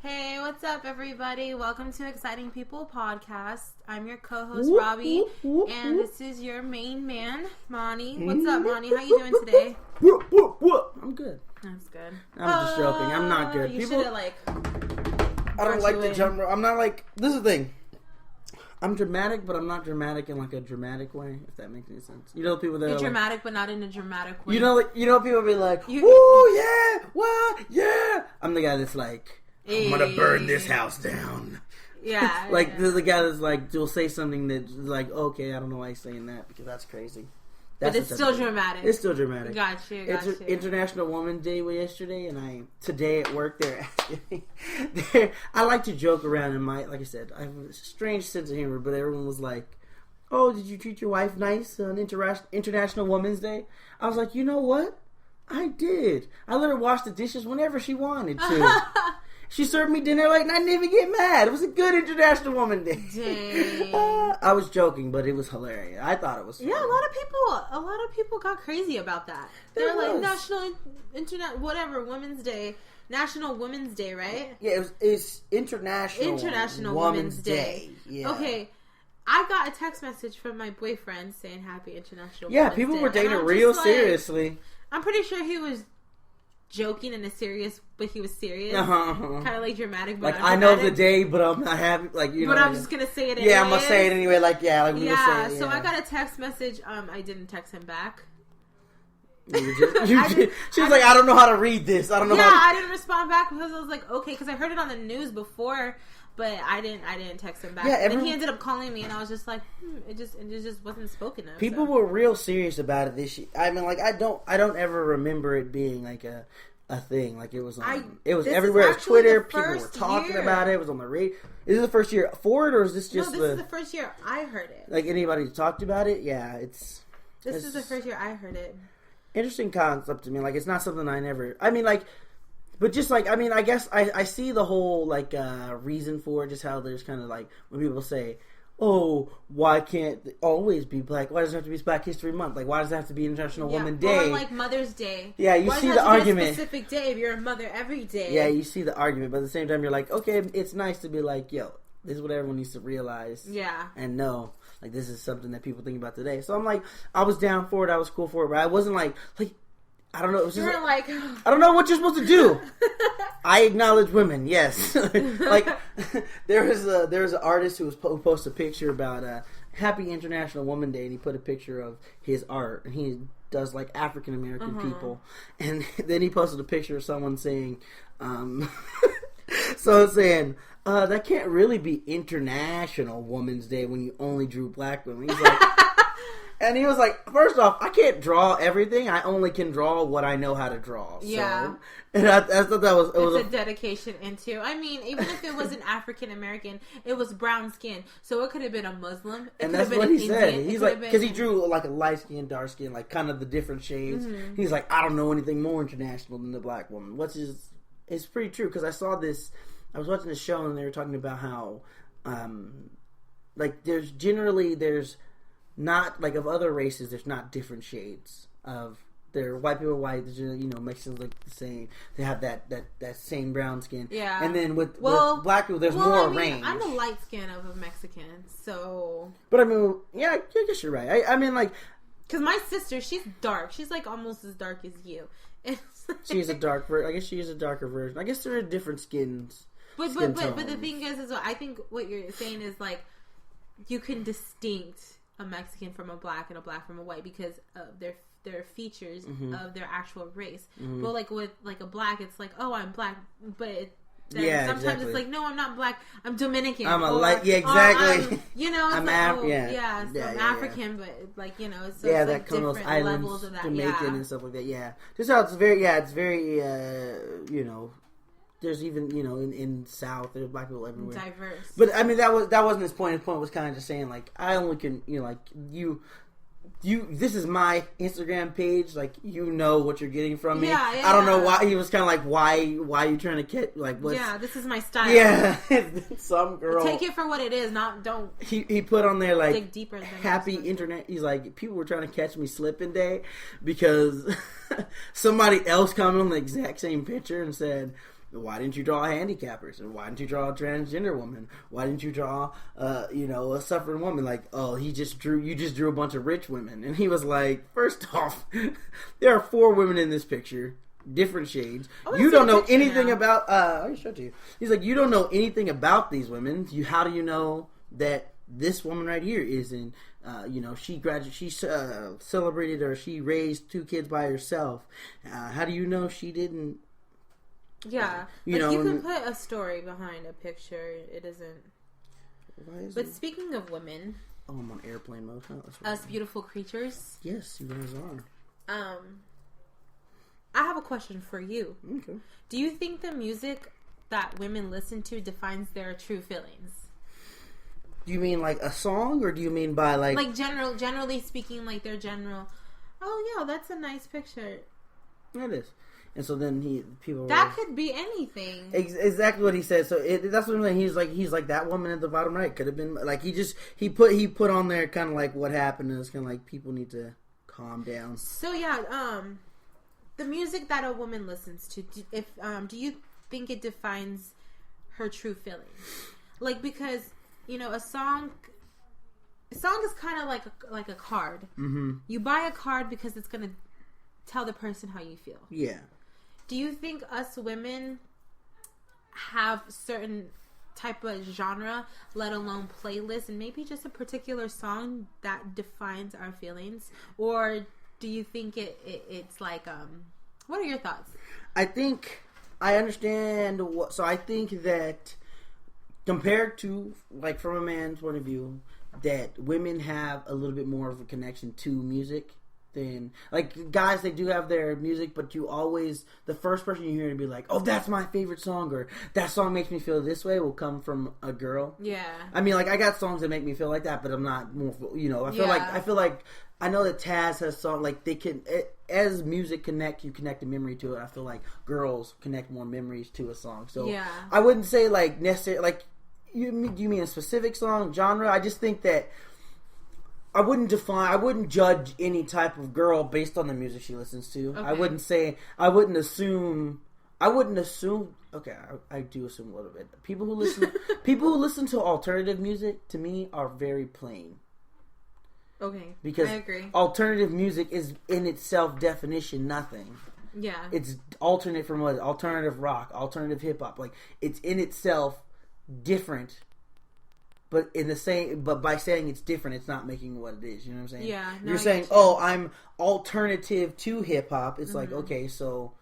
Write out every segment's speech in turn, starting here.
Hey, what's up, everybody? Welcome to Exciting People Podcast. I'm your co-host, Robbie, and this is your main man, Monty. What's up, Monty? How you doing today? I'm good. That's good. I'm just joking. I'm not good. You should have, I don't like the jump rope. I'm not like... This is the thing. I'm dramatic, but I'm not dramatic in like a dramatic way, if that makes any sense. You know people that You're are dramatic, like, but not in a dramatic way. You know people be like, woo, yeah, what, yeah. I'm the guy that's like, I'm gonna burn this house down. Yeah. Like, the guy that's like, will say something that's like, okay, I don't know why he's saying that, because that's crazy. But it's still dramatic. It's still dramatic. Gotcha. International Women's Day yesterday, and today at work they're asking me. I like to joke around in like I said, I have a strange sense of humor, but everyone was like, "Oh, did you treat your wife nice on International Women's Day?" I was like, you know what? I did. I let her wash the dishes whenever she wanted to. She served me dinner late and I didn't even get mad. It was a good International Women's Day. Dang. I was joking, but it was hilarious. I thought it was funny. Yeah, a lot of people got crazy about that. They're like National Women's Day. National Women's Day, right? Yeah, it's International Women's Day. Yeah. Okay. I got a text message from my boyfriend saying Happy International Women's Day. Yeah, people were taking it real seriously. I'm pretty sure he was joking in a serious, but he was serious. Kind of like dramatic, but like I know the day, but I'm not happy. Like you know, but I'm just gonna say it anyway. Yeah, I'm gonna say it anyway. Like we yeah. Say it, So I got a text message. I didn't text him back. She was like, I don't know how to read this. I don't know. Yeah, I didn't respond back because I was like, okay, because I heard it on the news before, but I didn't text him back. Yeah, and then he ended up calling me, and I was just like, it just wasn't spoken of. People were real serious about it this year. I mean, like I don't ever remember it being like a thing. Like it was everywhere. It was Twitter. People were talking about it. It was on the radio. Is this the first year for it, or is this just this is the first year I heard it. Like anybody talked about it? Yeah, This is the first year I heard it. Interesting concept to me. Like, it's not something I never... I mean, like... But just, like... I mean, I guess I see the whole, like, reason for it. Just how there's kind of, like... When people say, oh, why can't it always be black? Why does it have to be Black History Month? Like, why does it have to be International Women's Day? Or, like, Mother's Day. Yeah, you see the argument. Be a specific day if you're a mother every day. Yeah, you see the argument. But at the same time, you're like, okay, it's nice to be like, yo, this is what everyone needs to realize. Yeah. And know. Like, this is something that people think about today. So I'm like, I was down for it. I was cool for it. But I wasn't like, I don't know. It was just, you were like, I don't know what you're supposed to do. I acknowledge women, yes. Like, there was an artist who posted a picture about Happy International Women's Day, and he put a picture of his art, and he does, like, African American people. And then he posted a picture of someone saying, so it's saying, that can't really be International Women's Day when you only drew black women. He's like, and he was like, first off, I can't draw everything. I only can draw what I know how to draw. So. Yeah. And I thought that was... It was a dedication into... I mean, even if it was an African American, it was brown skin. So it could have been a Muslim. And that's what he said. He's like... Because he drew like a light skin, dark skin, like kind of the different shades. Mm-hmm. He's like, I don't know anything more international than the black woman. Which is... It's pretty true. Because I saw this... I was watching a show and they were talking about how... like, there's not... Like, of other races, there's not different shades of... They're white people, white. You know, Mexicans look the same. They have that same brown skin. Yeah. And then with black people, there's more range. I'm a light skin of a Mexican, so. But I mean, yeah, I guess you're right. I mean, like, because my sister, she's dark. She's like almost as dark as you. She's a dark version. I guess she is a darker version. I guess there are different skins. But the thing is I think what you're saying is like you can distinct a Mexican from a black and a black from a white because of their features of their actual race. But like with like a black, it's like, oh, I'm black, but sometimes it's like, no, I'm not black, I'm Dominican. I'm a light, exactly. You know, I'm African, but like, you know, it's that like kind of islands, levels of that, Jamaican and stuff like that. Yeah, just how it's very, you know. There's even, you know, in South, there's black people everywhere. Diverse. But I mean, that wasn't his point. His point was kind of just saying like, I only can, you know, like you. This is my Instagram page. Like, you know what you're getting from me. I don't know why he was kind of like, why are you trying to get like what? Yeah, this is my style. Yeah, some girl. Take it for what it is. Don't. He put on there like dig deeper than happy internet. He's like, people were trying to catch me slipping day because somebody else commented on the exact same picture and said, Why didn't you draw a handicap person? Why didn't you draw a transgender woman? Why didn't you draw, a suffering woman? Like, oh, you just drew a bunch of rich women. And he was like, first off, there are 4 women in this picture, different shades. You don't know anything about, I'll show it to you. He's like, you don't know anything about these women. How do you know that this woman right here isn't, she celebrated, or she raised 2 kids by herself. How do you know she didn't? Yeah, you can put a story behind a picture. It isn't. Why is but speaking of women, I'm on airplane mode. Us beautiful creatures. Yes, you guys are. I have a question for you. Okay. Do you think the music that women listen to defines their true feelings? Do you mean like a song, or do you mean by like generally speaking, like their general? Oh yeah, that's a nice picture. It is. And so then people that could be anything. Exactly what he said. So that's what I'm saying. He's like that woman at the bottom right could have been like he put on there kind of like what happened. And it's kind of like people need to calm down. So yeah, the music that a woman listens to, do you think it defines her true feelings? Like, because a song is kind of like a card. Mm-hmm. You buy a card because it's gonna tell the person how you feel. Yeah. Do you think us women have certain type of genre, let alone playlist, and maybe just a particular song that defines our feelings? Or do you think it's like, what are your thoughts? I think I understand so I think that compared to, like, from a man's point of view, that women have a little bit more of a connection to music. Then, like, guys, they do have their music, but the first person you hear to be like, oh, that's my favorite song, or that song makes me feel this way, will come from a girl. Yeah. I mean, like, I got songs that make me feel like that, but I'm not more, I feel like, I know that Taz has songs, like, as music you connect a memory to it. I feel like girls connect more memories to a song. So, yeah. I wouldn't say, like, necessarily, like, do you mean a specific song, genre? I just think that I wouldn't judge any type of girl based on the music she listens to. Okay. I wouldn't assume, okay, I do assume a little bit. People who listen to alternative music, to me, are very plain. Okay. Because I agree. Alternative music is in itself definition nothing. Yeah. It's alternate from what? Alternative rock, alternative hip hop. Like, it's in itself different. But by saying it's different, it's not making what it is. You know what I'm saying? Yeah. You're saying, oh, I'm alternative to hip hop. It's like, okay, so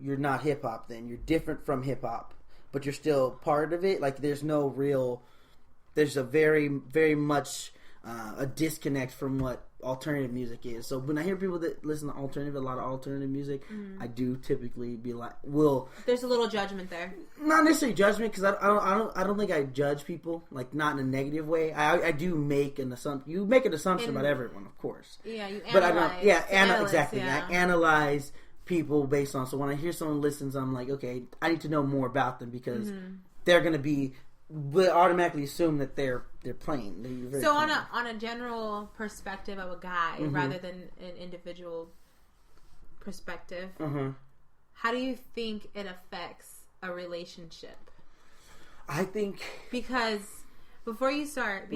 you're not hip hop then. You're different from hip hop, but you're still part of it. Like, there's a very, very much a disconnect from what alternative music is. So when I hear people that listen to a lot of alternative music, I do typically be like, there's a little judgment there. Not necessarily judgment, because I don't think I judge people, like, not in a negative way. I do make an assumption. You make an assumption about everyone, of course. Yeah, you analyze. But I don't. Exactly. Yeah. I analyze people based on. So when I hear someone listens, I'm like, okay, I need to know more about them, because they're going to be. We automatically assume that they're plain. So plain. on a general perspective of a guy, rather than an individual perspective, how do you think it affects a relationship? I think because before you start,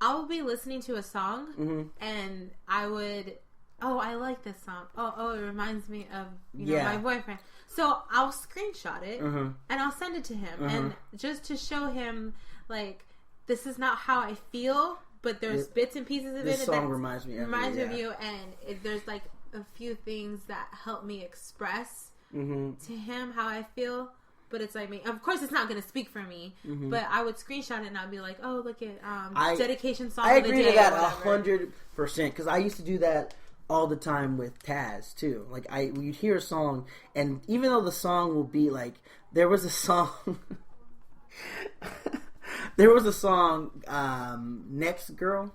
I will be listening to a song and I would, I like this song. Oh, it reminds me of my boyfriend. So I'll screenshot it and I'll send it to him, and just to show him, like, this is not how I feel, but there's bits and pieces of this it song that reminds me of you, and there's like a few things that help me express to him how I feel. But it's like, of course, it's not going to speak for me. But I would screenshot it and I'd be like, "Oh, look at dedication song." I agree to that 100%, because I used to do that all the time with Taz too. Like, you'd hear a song, and even though the song will be like, there was a song, "Next Girl,"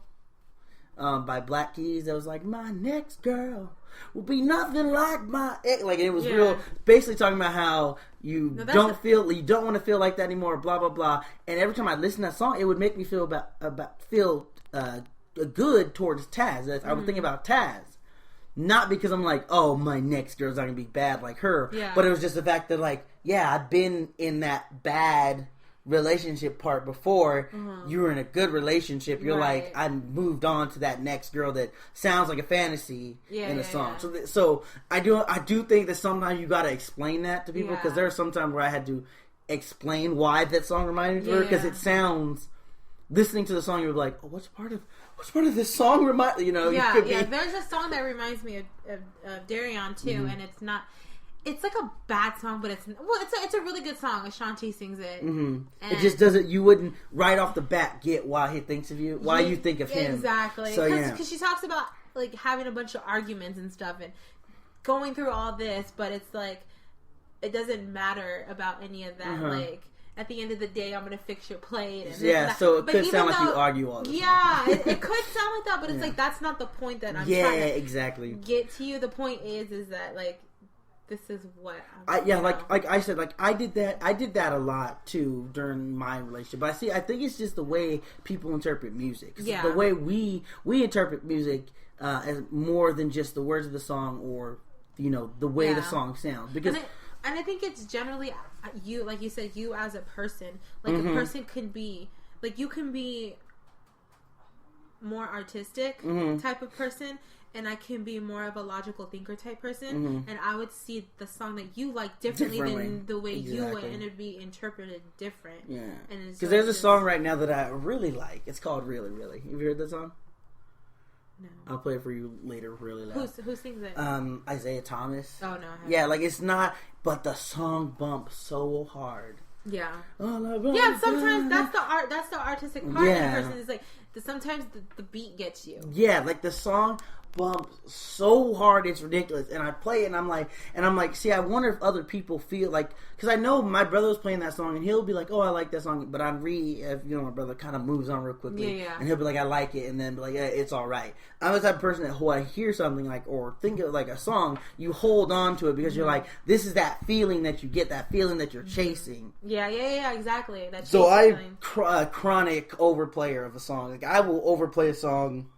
by Black Keys, that was like, my next girl will be nothing like my ex. Like, it was real, basically talking about how you don't want to feel like that anymore, blah blah blah. And every time I listen to that song, it would make me feel good towards Taz. I would think about Taz. not because I'm like, oh, my next girl's not gonna be bad like her, but it was just the fact that like, yeah, I've been in that bad relationship part before. You were in a good relationship. You're like, I moved on to that next girl that sounds like a fantasy in a song. So I do think that sometimes you got to explain that to people, because there are some times where I had to explain why that song reminded me of her, because it sounds, listening to the song, you're like, oh, what's part of this song remind, you know? There's a song that reminds me of Darion too, and it's not. It's like a bad song, but it's a really good song. Ashanti sings it. It just doesn't. You wouldn't right off the bat get why he thinks of you, why you think of him. Exactly. So because she talks about like having a bunch of arguments and stuff and going through all this, but it's like it doesn't matter about any of that. Like at the end of the day, I'm gonna fix your plate. And so it could sound like you argue all the time. Yeah, it could sound like that, but it's like that's not the point that I'm trying to exactly get to you. The point is that like. This is what like I said, like I did that a lot too during my relationship. But I think it's just the way people interpret music. The way we interpret music as more than just the words of the song, or you know, the way the song sounds. Because and I think it's generally you, like you said, you as a person. Like a person can be like, you can be more artistic type of person, and I can be more of a logical thinker type person, and I would see the song that you like differently than the way you would, and it'd be interpreted different. Yeah, because there's a song right now that I really like. It's called "Really, Really." Have you heard that song? No. I'll play it for you later, really loud. Who sings it? Isaiah Thomas. Oh no. Yeah, like it's not, but the song bumps so hard. Yeah. Yeah. Sometimes that's the art. That's the artistic part of the person. Is like sometimes the beat gets you. Yeah, like the song bumps so hard it's ridiculous, and I play it and I'm like, see, I wonder if other people feel like, because I know my brother was playing that song and he'll be like, oh, I like that song, but my brother kind of moves on real quickly, and he'll be like, I like it, and then be like, yeah, it's all right. I'm the type of person that when I hear something like, or think of like a song, you hold on to it because you're like, this is that feeling that you get, that feeling that you're chasing. Yeah, exactly. So I'm chronic overplayer of a song. Like I will overplay a song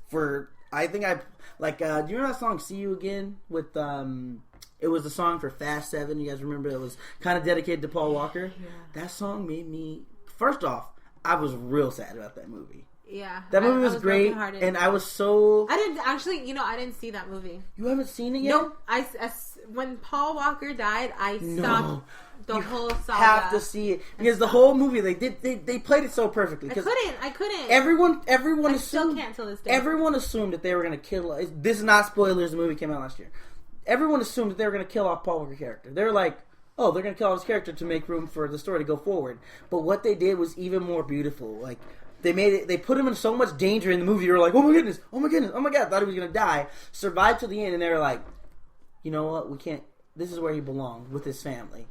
for. I think I like. Do you know that song "See You Again"? With it was a song for Fast 7. You guys remember? It was kind of dedicated to Paul Walker. Yeah. That song made me. First off, I was real sad about that movie. Yeah, that movie was great, and I was so. I didn't actually. I didn't see that movie. You haven't seen it yet? Nope. When Paul Walker died, I stopped. The whole saga. Have to see it because the whole movie they played it so perfectly. I couldn't. Everyone I assumed. Still can't till this day. Everyone assumed that they were going to kill. This is not spoilers. The movie came out last year. Everyone assumed that they were going to kill off Paul Walker's character. They were like, oh, they're going to kill off his character to make room for the story to go forward. But what they did was even more beautiful. Like they made it. They put him in so much danger in the movie. You were like, oh my goodness, oh my god, I thought he was going to die. Survived to the end, and they were like, you know what? We can't. This is where he belonged with his family.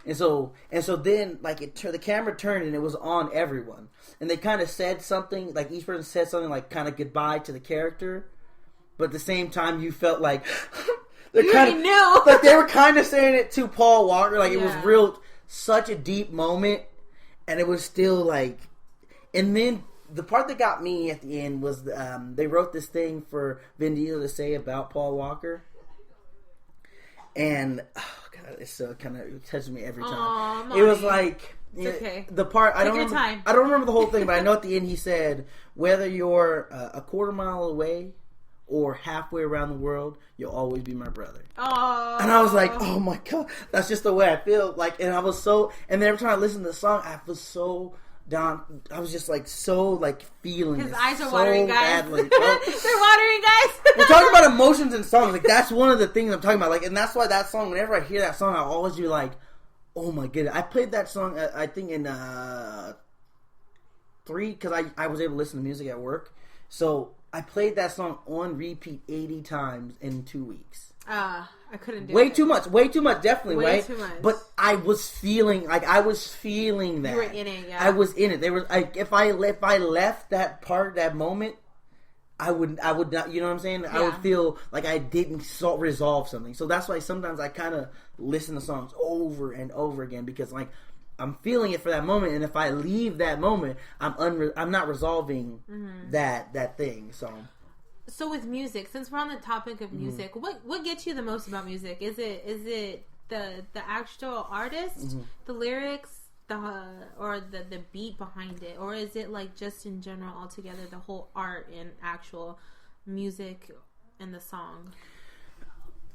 And so then, like, the camera turned and it was on everyone. And they kind of said something, like, each person said something, like, kind of goodbye to the character. But at the same time, you felt like... you already knew! Like, they were kind of saying it to Paul Walker. Like, it was such a deep moment. And it was still, like... And then, the part that got me at the end was, they wrote this thing for Vin Diesel to say about Paul Walker. And... it still kind of touches me every time. It was like okay. The part I don't remember the whole thing, but I know at the end he said, "Whether you're a quarter mile away or halfway around the world, you'll always be my brother." Oh, and I was like, "Oh my god, that's just the way I feel." Like, and I was so, and then every time I listened to the song, I was so down. I was just like so like feeling. His eyes are watering, guys. Badly, They're watering, guys. We're talking about emotions in songs. Like that's one of the things I'm talking about. Like, and that's why that song. Whenever I hear that song, I always be like, "Oh my goodness!" I played that song. I think in 3 because I was able to listen to music at work. So I played that song on repeat 80 times in 2 weeks. I couldn't do way it. Too much, definitely, way right? Too much. But I was feeling that. You were in it, yeah. I was in it. There was if I left that part, that moment, I would not, you know what I'm saying? Yeah. I would feel like I didn't resolve something. So that's why sometimes I kind of listen to songs over and over again because like I'm feeling it for that moment, and if I leave that moment, I'm not resolving that thing. So So with music, since we're on the topic of music, what gets you the most about music? Is it the actual artist, the lyrics, or the beat behind it, or is it like just in general altogether the whole art and actual music and the song?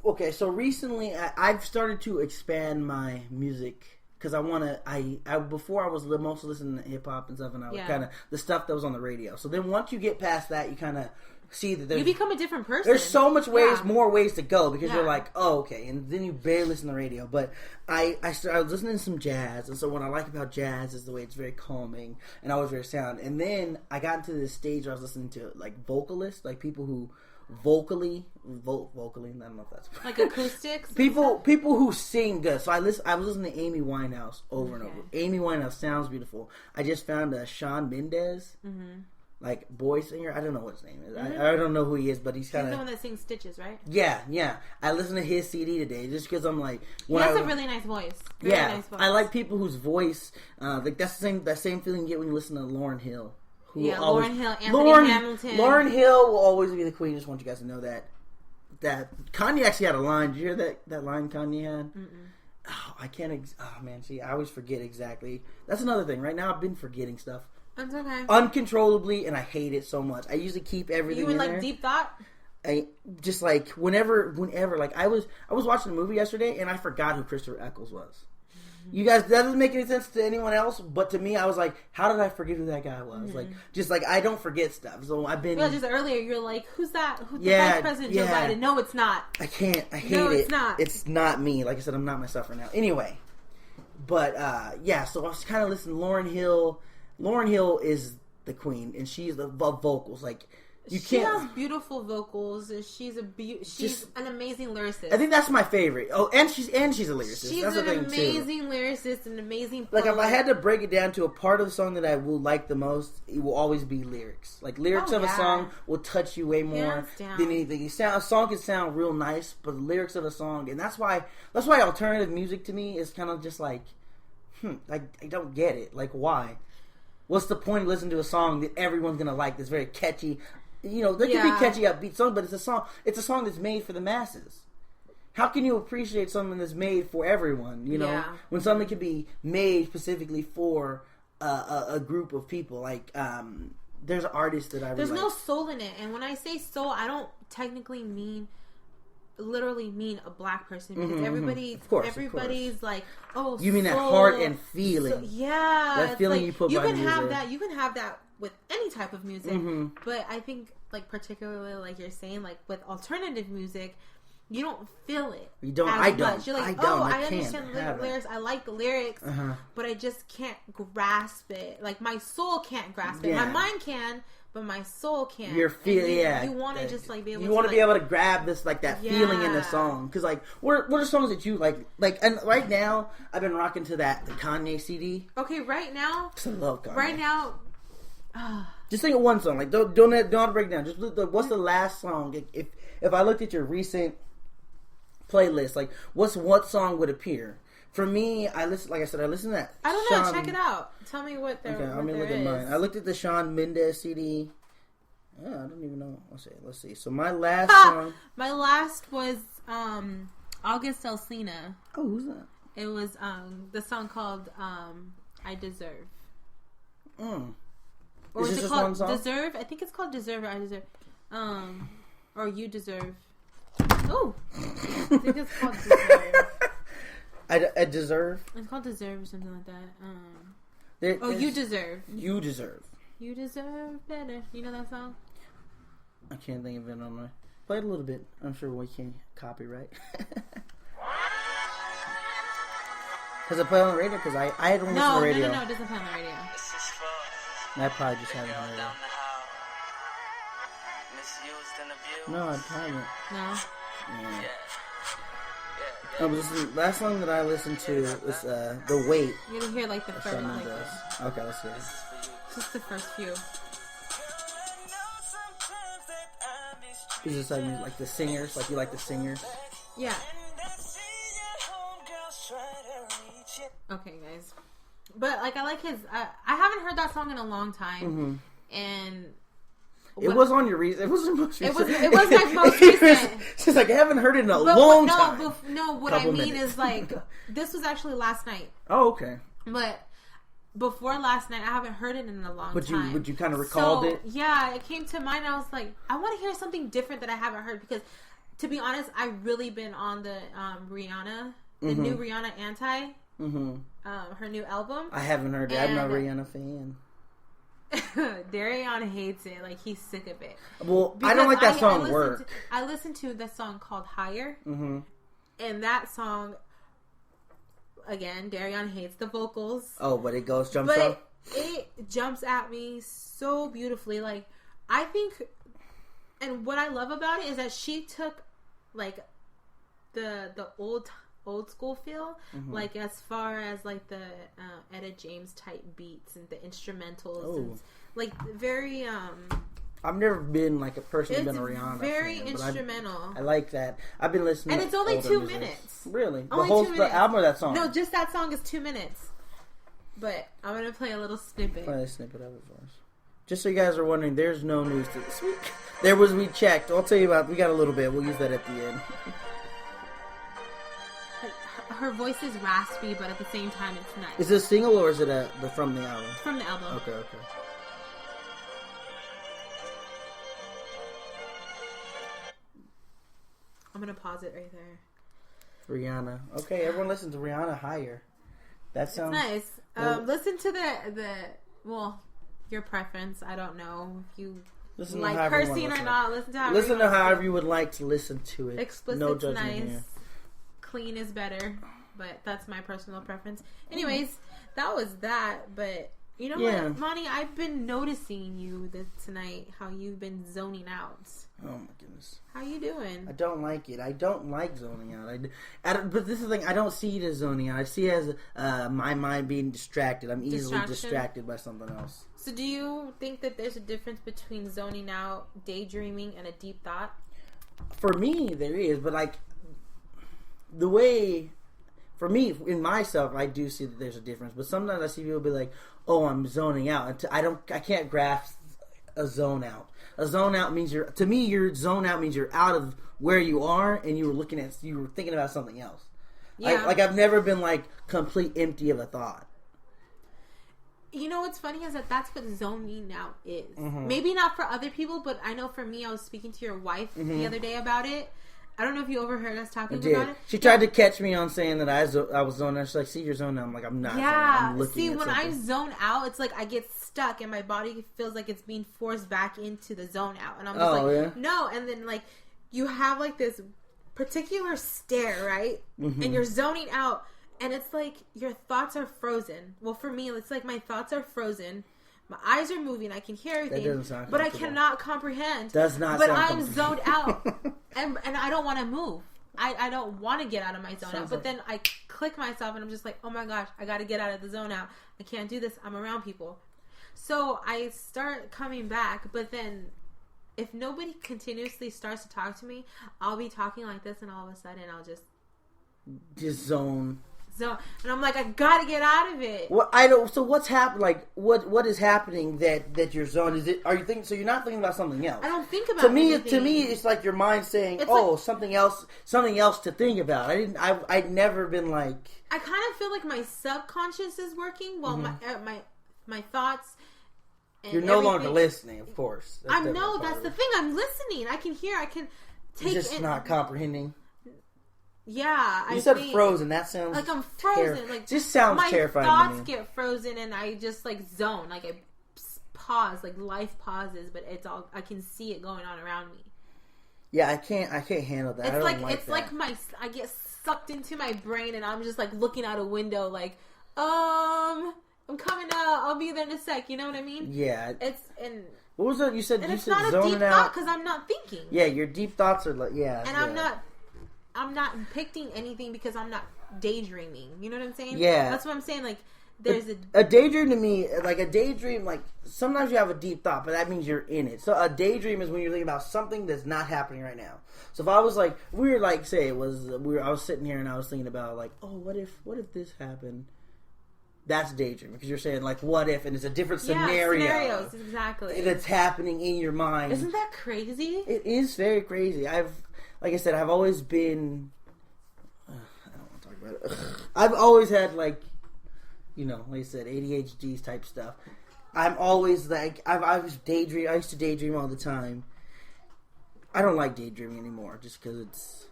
Okay, so recently I've started to expand my music because I want to. I before I was mostly listening to hip hop and stuff, and I was kind of the stuff that was on the radio. So then once you get past that, you kind of see that you become a different person. There's so much more ways to go because you're like, oh, okay, and then you barely listen to the radio. But I was listening to some jazz, and so what I like about jazz is the way it's very calming and always very sound. And then I got into this stage where I was listening to like vocalists, like people who vocally, I don't know if that's like acoustics. People who sing good. So I was listening to Amy Winehouse over and over. Amy Winehouse sounds beautiful. I just found Shawn Mendes. Like boy singer, I don't know what his name is. I don't know who he is, but he's kind of the one that sings Stitches, right? Yeah. I listened to his CD today just because I'm like, he has a really nice voice. Nice voice. I like people whose voice, like that's the same feeling you get when you listen to Lauryn Hill. Lauryn Hill, Anthony Hamilton. Lauryn Hill will always be the queen. Just want you guys to know that Kanye actually had a line. Did you hear that line Kanye had? Oh, I can't. Oh man, see, I always forget exactly. That's another thing. Right now, I've been forgetting stuff. That's okay. Uncontrollably, and I hate it so much. I usually keep everything. You in there. Deep thought? I just like whenever like I was watching a movie yesterday and I forgot who Christopher Eccles was. You guys, that doesn't make any sense to anyone else, but to me, I was like, how did I forget who that guy was? Like, just like, I don't forget stuff. So I've been... just earlier, you're like, who's that? Who's the Vice President Joe Biden? No, it's not. I can't. I hate it. It's not. It's not me. Like I said, I'm not myself right now. Anyway. But, so I was kind of listening to Lauryn Hill. Lauryn Hill is the queen, and she's the vocals. Like, she has beautiful vocals. She's an amazing lyricist. I think that's my favorite. Oh, and she's a lyricist. She's that's an the thing amazing too. Lyricist, an amazing poet. Like if I had to break it down to a part of the song that I will like the most, it will always be lyrics. Like lyrics of a song will touch you way more than anything. A song can sound real nice, but the lyrics of a song, and that's why alternative music to me is kind of just like, I don't get it. Like why? What's the point of listening to a song that everyone's gonna like? That's very catchy. You know, there can be catchy, upbeat songs, but it's a song that's made for the masses. How can you appreciate something that's made for everyone? You know, when something can be made specifically for a group of people. Like, there's artists that I really there's no soul in it, and when I say soul, I don't technically literally mean a black person because everybody's like, oh, you mean that heart and feeling? That feeling like, you put. You can have that. You can have that with any type of music, but I think like particularly like you're saying, like with alternative music, you don't feel it. You don't. I don't. Much. You're like, I understand the lyrics. I like the lyrics, but I just can't grasp it. Like my soul can't grasp it. My mind can. But my soul can't. Your feeling, You want to just like be able. You want to be able to grab this like that feeling in the song because like what are songs that you like and right now I've been rocking to the Kanye CD. Okay, right now. I love Kanye. Right now. Just think of one song. Like don't have to break it down. Just what's the last song? If I looked at your recent playlist, like what song would appear? For me, I listen to that. I don't know. Check it out. Tell me what there is. Okay, let me look at mine. I looked at the Shawn Mendes CD. Yeah, I don't even know. Let's see. So my last song. My last was August Alsina. Oh, who's that? It was the song called I Deserve. Or is it called Deserve? I think it's called Deserve or I Deserve. Or You Deserve. Oh, I think it's called Deserve. I deserve. It's called Deserve or something like that. You Deserve. You Deserve. You deserve better. You know that song? I can't think of it on my. Play it a little bit. I'm sure we can copyright. Does it play on the radio? Because I don't listen to the radio. No, it doesn't play on the radio. I probably just haven't heard it. No, I haven't. No. Yeah. Last song that I listened to was The Wait. You didn't hear like the first. Okay, let's hear it. Just the first few. Is this like the singers? Like you like the singers? Yeah. Okay, guys. But like I like his. I haven't heard that song in a long time, and It was on your recent. It was the most recent. It was my most recent. She's like, I haven't heard it in a long time. What I mean is like, this was actually last night. Oh, okay. But before last night, I haven't heard it in a long time. But you kind of recalled it? Yeah, it came to mind. I was like, I want to hear something different that I haven't heard because, to be honest, I've really been on the Rihanna, the new Rihanna Anti, her new album. I haven't heard it. I'm not a Rihanna fan. Darion hates it. Like, he's sick of it. Well, because I don't like that song work. I listened to the song called Higher. Mm-hmm. And that song, again, Darion hates the vocals. Oh, but it jumps up? It jumps at me so beautifully. Like, I think, and what I love about it is that she took, like, the old school feel, like as far as like the Etta James type beats and the instrumentals, and, like very. I've never been like a person who's been a Rihanna. Very fan, instrumental. I like that. I've been listening, and it's only 2 minutes. Really, the album or that song? No, just that song is 2 minutes. But I'm gonna play a little snippet. Play a snippet of it for us. Just so you guys are wondering, there's no news to this week. There was, we checked. I'll tell you about. We got a little bit. We'll use that at the end. Her voice is raspy, but at the same time, it's nice. Is it a single or is it from the album? From the album. Okay. I'm gonna pause it right there. Rihanna. Okay, everyone listen to Rihanna Higher. That sounds nice. Listen to the your preference. I don't know if you like cursing or not. Listen to however you would like to listen to it. Explicit's no judgment nice. Here. Clean is better, but that's my personal preference. Anyways, that was that. But you know what, Monty? I've been noticing you tonight. How you've been zoning out. Oh my goodness. How you doing? I don't like it. I don't like zoning out. But this is the thing. I don't see it as zoning out. I see it as my mind being distracted. I'm easily distracted by something else. So do you think that there's a difference between zoning out, daydreaming, and a deep thought? For me, there is. But like, the way... For me, in myself, I do see that there's a difference. But sometimes I see people be like, oh, I'm zoning out. I can't grasp a zone out. A zone out means your zone out means you're out of where you are and you were thinking about something else. Yeah. I've never been like complete empty of a thought. You know what's funny is that's what zoning out is. Mm-hmm. Maybe not for other people, but I know for me, I was speaking to your wife the other day about it. I don't know if you overheard us talking about it. She tried to catch me on saying that I was zoning out. She's like, see, you're zoning out. I'm like, I'm not. Yeah. I'm looking at when I zone out, it's like I get stuck and my body feels like it's being forced back into the zone out. And I'm just no. And then like you have like this particular stare, right? Mm-hmm. And you're zoning out and it's like your thoughts are frozen. Well, for me, it's like my thoughts are frozen. My eyes are moving. I can hear everything, but I cannot comprehend. Does not. But I'm zoned out, and I don't want to move. I don't want to get out of my zone out. But then I click myself, and I'm just like, oh my gosh, I got to get out of the zone out. I can't do this. I'm around people, so I start coming back. But then, if nobody continuously starts to talk to me, I'll be talking like this, and all of a sudden, I'll just zone. So, and I'm like, I gotta get out of it. Well, I don't. So what's happening? Like, what is happening that you're zoned? Is it? Are you thinking? So you're not thinking about something else? I don't think about. To me, it's like your mind saying, something else to think about. I'd never been like. I kind of feel like my subconscious is working while my thoughts. And you're no longer listening, of course. That's the thing. I'm listening. I can hear. I can take. You're just not comprehending. Yeah, you said frozen. That sounds like I'm frozen. Like just sounds terrifying. My thoughts get frozen, and I just like zone. Like I pause. Like life pauses, but it's all I can see it going on around me. Yeah, I can't handle that. I get sucked into my brain, and I'm just like looking out a window, like I'm coming out. I'll be there in a sec. You know what I mean? Yeah. What was that you said? And it's not a deep thought because I'm not thinking. Yeah, your deep thoughts are like and I'm not depicting anything because I'm not daydreaming. You know what I'm saying? Yeah. That's what I'm saying. Like, there's a daydream to me, like a daydream, like sometimes you have a deep thought, but that means you're in it. So a daydream is when you're thinking about something that's not happening right now. So if I was like, I was sitting here and I was thinking about like, oh, what if this happened? That's daydreaming because you're saying like, what if, and it's a different scenario. Scenarios, exactly. That's happening in your mind. Isn't that crazy? It is very crazy. Like I said, I've always been. I don't want to talk about it. I've always had like I said, ADHD type stuff. I'm always like, I used to daydream all the time. I don't like daydreaming anymore, just because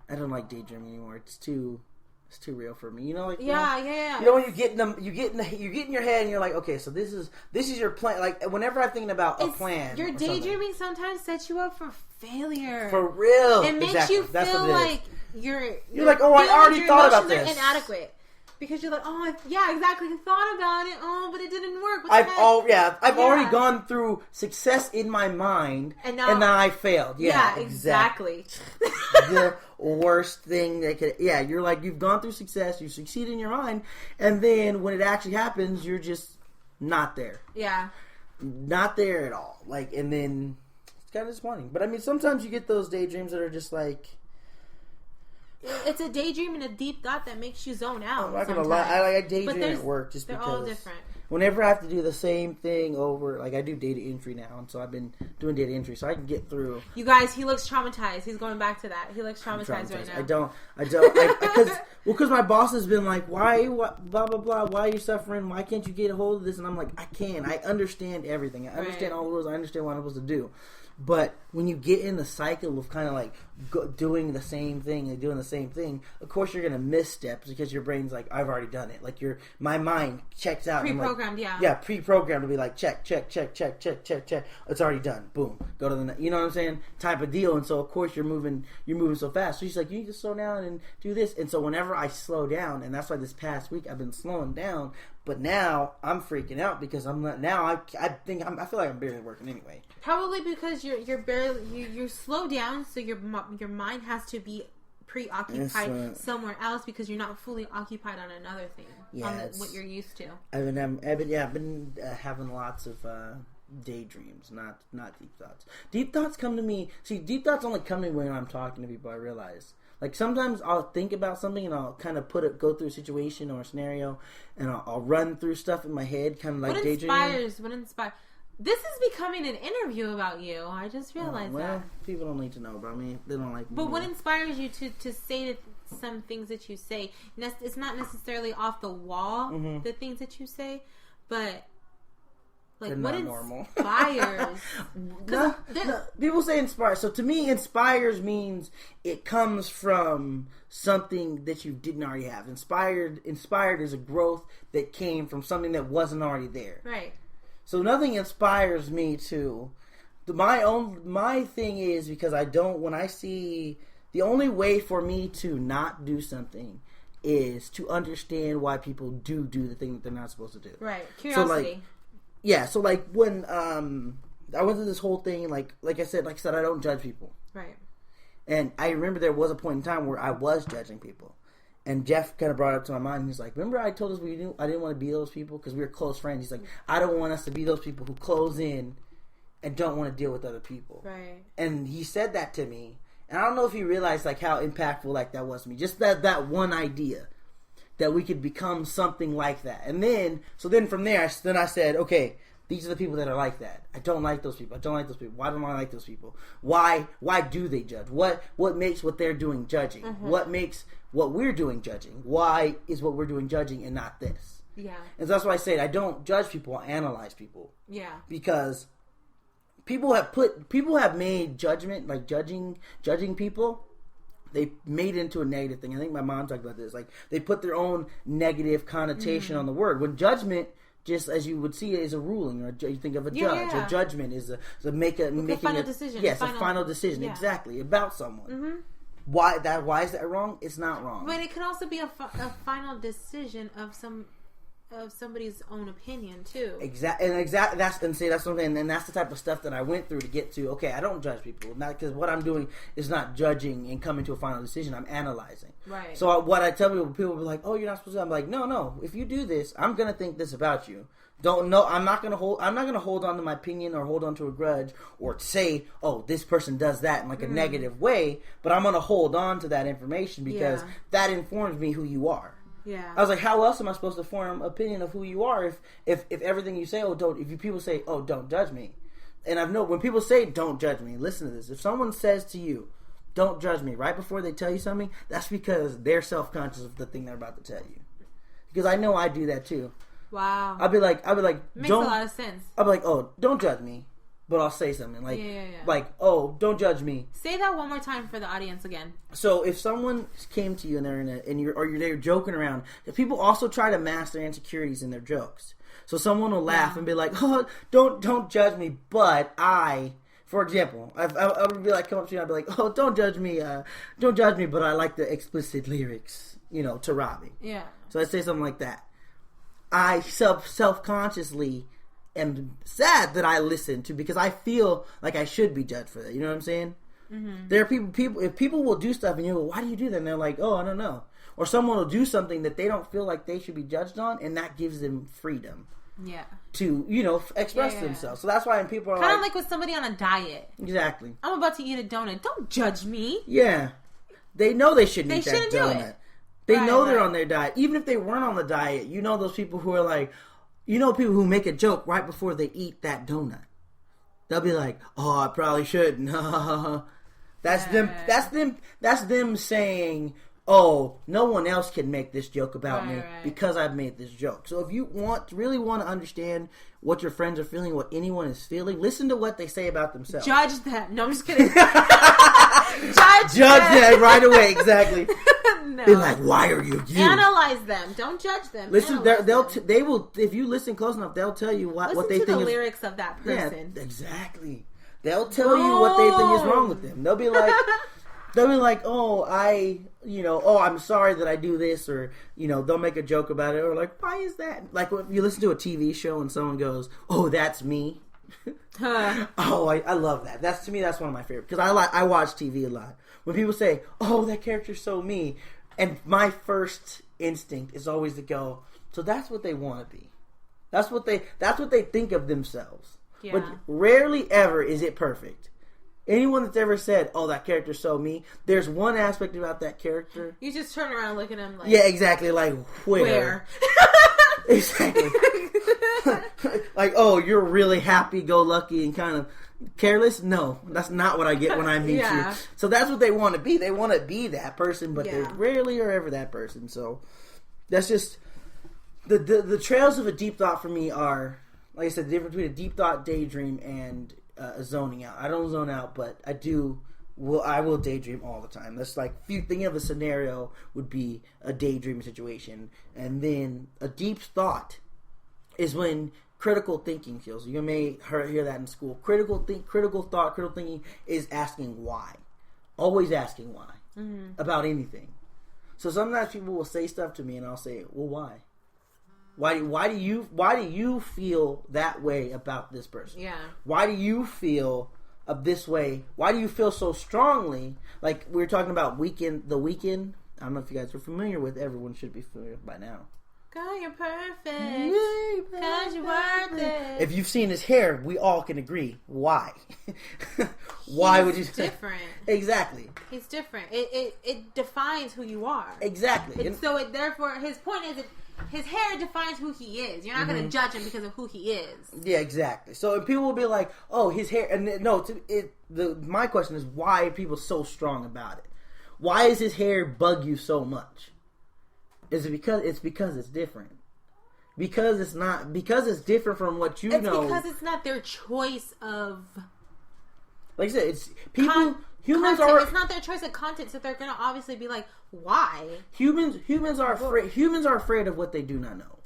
I don't like daydreaming anymore. It's too real for me. Like yeah. When you get in your head and you're like, okay, so this is your plan. Like whenever I'm thinking about a plan, your daydreaming sometimes sets you up for failure. For real, it makes you feel like you're like, oh, I already thought about this. Are inadequate. Because you're like, oh, yeah, exactly. You thought about it, but it didn't work. I've already gone through success in my mind, and then I failed. Yeah, exactly. The worst thing that could. Yeah, you're like, you've gone through success, you succeed in your mind, and then when it actually happens, you're just not there. Yeah, not there at all. Like, and then it's kind of disappointing. But I mean, sometimes you get those daydreams that are just like. It's a daydream and a deep thought that makes you zone out. I'm not gonna lie. I daydream at work just because. They're all different. Whenever I have to do the same thing over, like I do data entry now, and so I've been doing data entry, so I can get through. You guys, he looks traumatized. He's going back to that. He looks traumatized right now. I don't. Because my boss has been like, why, blah blah blah. Why are you suffering? Why can't you get a hold of this? And I'm like, I can. I understand everything. I understand all the rules. I understand what I'm supposed to do. But when you get in the cycle of kind of like doing the same thing and doing the same thing, of course you're going to miss steps because your brain's like, I've already done it. Like my mind checks out. Pre-programmed, Yeah, pre-programmed to be like, check. It's already done. Boom. Go to the next. You know what I'm saying? Type of deal. And so, of course, you're moving so fast. So she's like, you need to slow down and do this. And so whenever I slow down, and that's why this past week I've been slowing down, but now I'm freaking out because I'm not. Now I feel like I'm barely working anyway. Probably because you're slow down, so your mind has to be preoccupied somewhere else because you're not fully occupied on another thing. On what you're used to. I've been having lots of daydreams, not deep thoughts. Deep thoughts come to me. See, deep thoughts only come to me when I'm talking to people. I realize. Like sometimes I'll think about something and I'll kind of go through a situation or a scenario, and I'll run through stuff in my head, kind of like daydreaming. What inspires? This is becoming an interview about you. I just realized that. People don't need to know about me. They don't like me. But what inspires you to say some things that you say? It's not necessarily off the wall, the things that you say, but like what inspires? No, people say inspire. So to me, inspires means it comes from something that you didn't already have. Inspired is a growth that came from something that wasn't already there. Right. So nothing inspires me to. My thing is because the only way for me to not do something is to understand why people do the thing that they're not supposed to do. Right. Curiosity. So like when I went through this whole thing, like I said, I don't judge people. Right. And I remember there was a point in time where I was judging people. And Jeff kind of brought it up to my mind. He's like, remember I told us I didn't want to be those people because we were close friends. He's like, I don't want us to be those people who close in and don't want to deal with other people. Right. And he said that to me. And I don't know if he realized like how impactful like that was to me. Just that one idea that we could become something like that. And then from there, I said, okay, these are the people that are like that. I don't like those people. Why don't I like those people? Why do they judge? What makes what they're doing judging? Mm-hmm. What makes what we're doing judging? Why is what we're doing judging and not this? Yeah. And so that's why I say I don't judge people, I analyze people. Yeah. Because people have made judgment, like judging people, they made it into a negative thing. I think my mom talked about this. Like they put their own negative connotation on the word. When judgment, just as you would see it, is a ruling, or you think of a judge. A judgment is making a final decision. Yes, a final decision, exactly, about someone. Mm-hmm. Why is that wrong? It's not wrong. But it can also be a final decision of somebody's own opinion too. That's something, and that's the type of stuff that I went through to get to. Okay, I don't judge people, not because what I'm doing is not judging and coming to a final decision. I'm analyzing. Right. So what I tell people will be like, "Oh, you're not supposed to." I'm like, "No. If you do this, I'm gonna think this about you. I'm not gonna hold on to my opinion or hold on to a grudge or say, oh, this person does that in like a negative way. But I'm gonna hold on to that information because that informs me who you are." Yeah. I was like, how else am I supposed to form opinion of who you are if everything you say, people say, oh, don't judge me. And I've known when people say, don't judge me, listen to this. If someone says to you, don't judge me, right before they tell you something, that's because they're self-conscious of the thing they're about to tell you. Because I know I do that too. Wow. I'll be like, makes a lot of sense. I'll be like, oh, don't judge me. But I'll say something like, oh, don't judge me. Say that one more time for the audience again. So if someone came to you and they're joking around, people also try to mask their insecurities in their jokes. So someone will laugh and be like, oh, don't judge me, but for example, I would be like, come up to you and I'd be like, oh, don't judge me, but I like the explicit lyrics, to Robbie. Yeah. So I'd say something like that. I self-consciously am sad that I listen to because I feel like I should be judged for that. You know what I'm saying? Mm-hmm. There are people. If people will do stuff and you go, "Why do you do that?" and they're like, "Oh, I don't know," or someone will do something that they don't feel like they should be judged on, and that gives them freedom. Yeah. To express themselves. So that's why when people are kind of like with somebody on a diet. Exactly. I'm about to eat a donut. Don't judge me. Yeah. They know they shouldn't eat that donut. They know they're on their diet. Even if they weren't on the diet, those people who are like. People who make a joke right before they eat that donut. They'll be like, "Oh, I probably shouldn't." That's them. That's them saying, "Oh, no one else can make this joke about me because I've made this joke." So if you really want to understand what your friends are feeling, what anyone is feeling, listen to what they say about themselves. Judge them. No, I'm just kidding. Judge them right away. Exactly. No. Be like, why are you? Analyze them. Don't judge them. Listen, they will. If you listen close enough, they'll tell you what they think. Listen to the lyrics of that person. Yeah, exactly. They'll tell you what they think is wrong with them. They'll be like, oh, I'm sorry that I do this, or they'll make a joke about it, or like, why is that? Like if you listen to a TV show and someone goes, oh, that's me. Oh, I love that. That's one of my favorite because I watch TV a lot. When people say, "Oh, that character's so me," and my first instinct is always to go, "So that's what they want to be. That's what they think of themselves." Yeah. But rarely ever is it perfect. Anyone that's ever said, "Oh, that character's so me," there's one aspect about that character. You just turn around and look at him like, yeah, exactly. Like where? Exactly. Like, oh, you're really happy-go-lucky and kind of careless. No, that's not what I get when I meet you. So that's what they want to be. They want to be that person, but they rarely are ever that person. So that's just the trails of a deep thought for me are, like I said, the difference between a deep thought, daydream, and a zoning out. I don't zone out, but I will daydream all the time. That's like, if you think of a scenario, would be a daydream situation, and then a deep thought is when critical thinking kills you. You may hear that in school. Critical thinking is asking why, always asking why about anything. So sometimes people will say stuff to me, and I'll say, "Well, why? Why do you feel that way about this person? Yeah. Why do you feel of this way? Why do you feel so strongly?" Like we were talking about The Weeknd. I don't know if you guys are familiar with. Everyone should be familiar by now. Girl, you're perfect. Cause you're worth it. If you've seen his hair, we all can agree. Why? Why would you? Different. Exactly. He's different. It defines who you are. Exactly. Therefore, his point is that his hair defines who he is. You're not going to judge him because of who he is. Yeah, exactly. So people will be like, "Oh, his hair." And no, my question is, why are people so strong about it? Why does his hair bug you so much? Is it because it's different? Because it's different from what you know. It's because it's not their choice of. Like I said, it's people. Humans are. It's not their choice of content, so they're going to obviously be like, "Why?" Humans are afraid. Humans are afraid of what they do not know,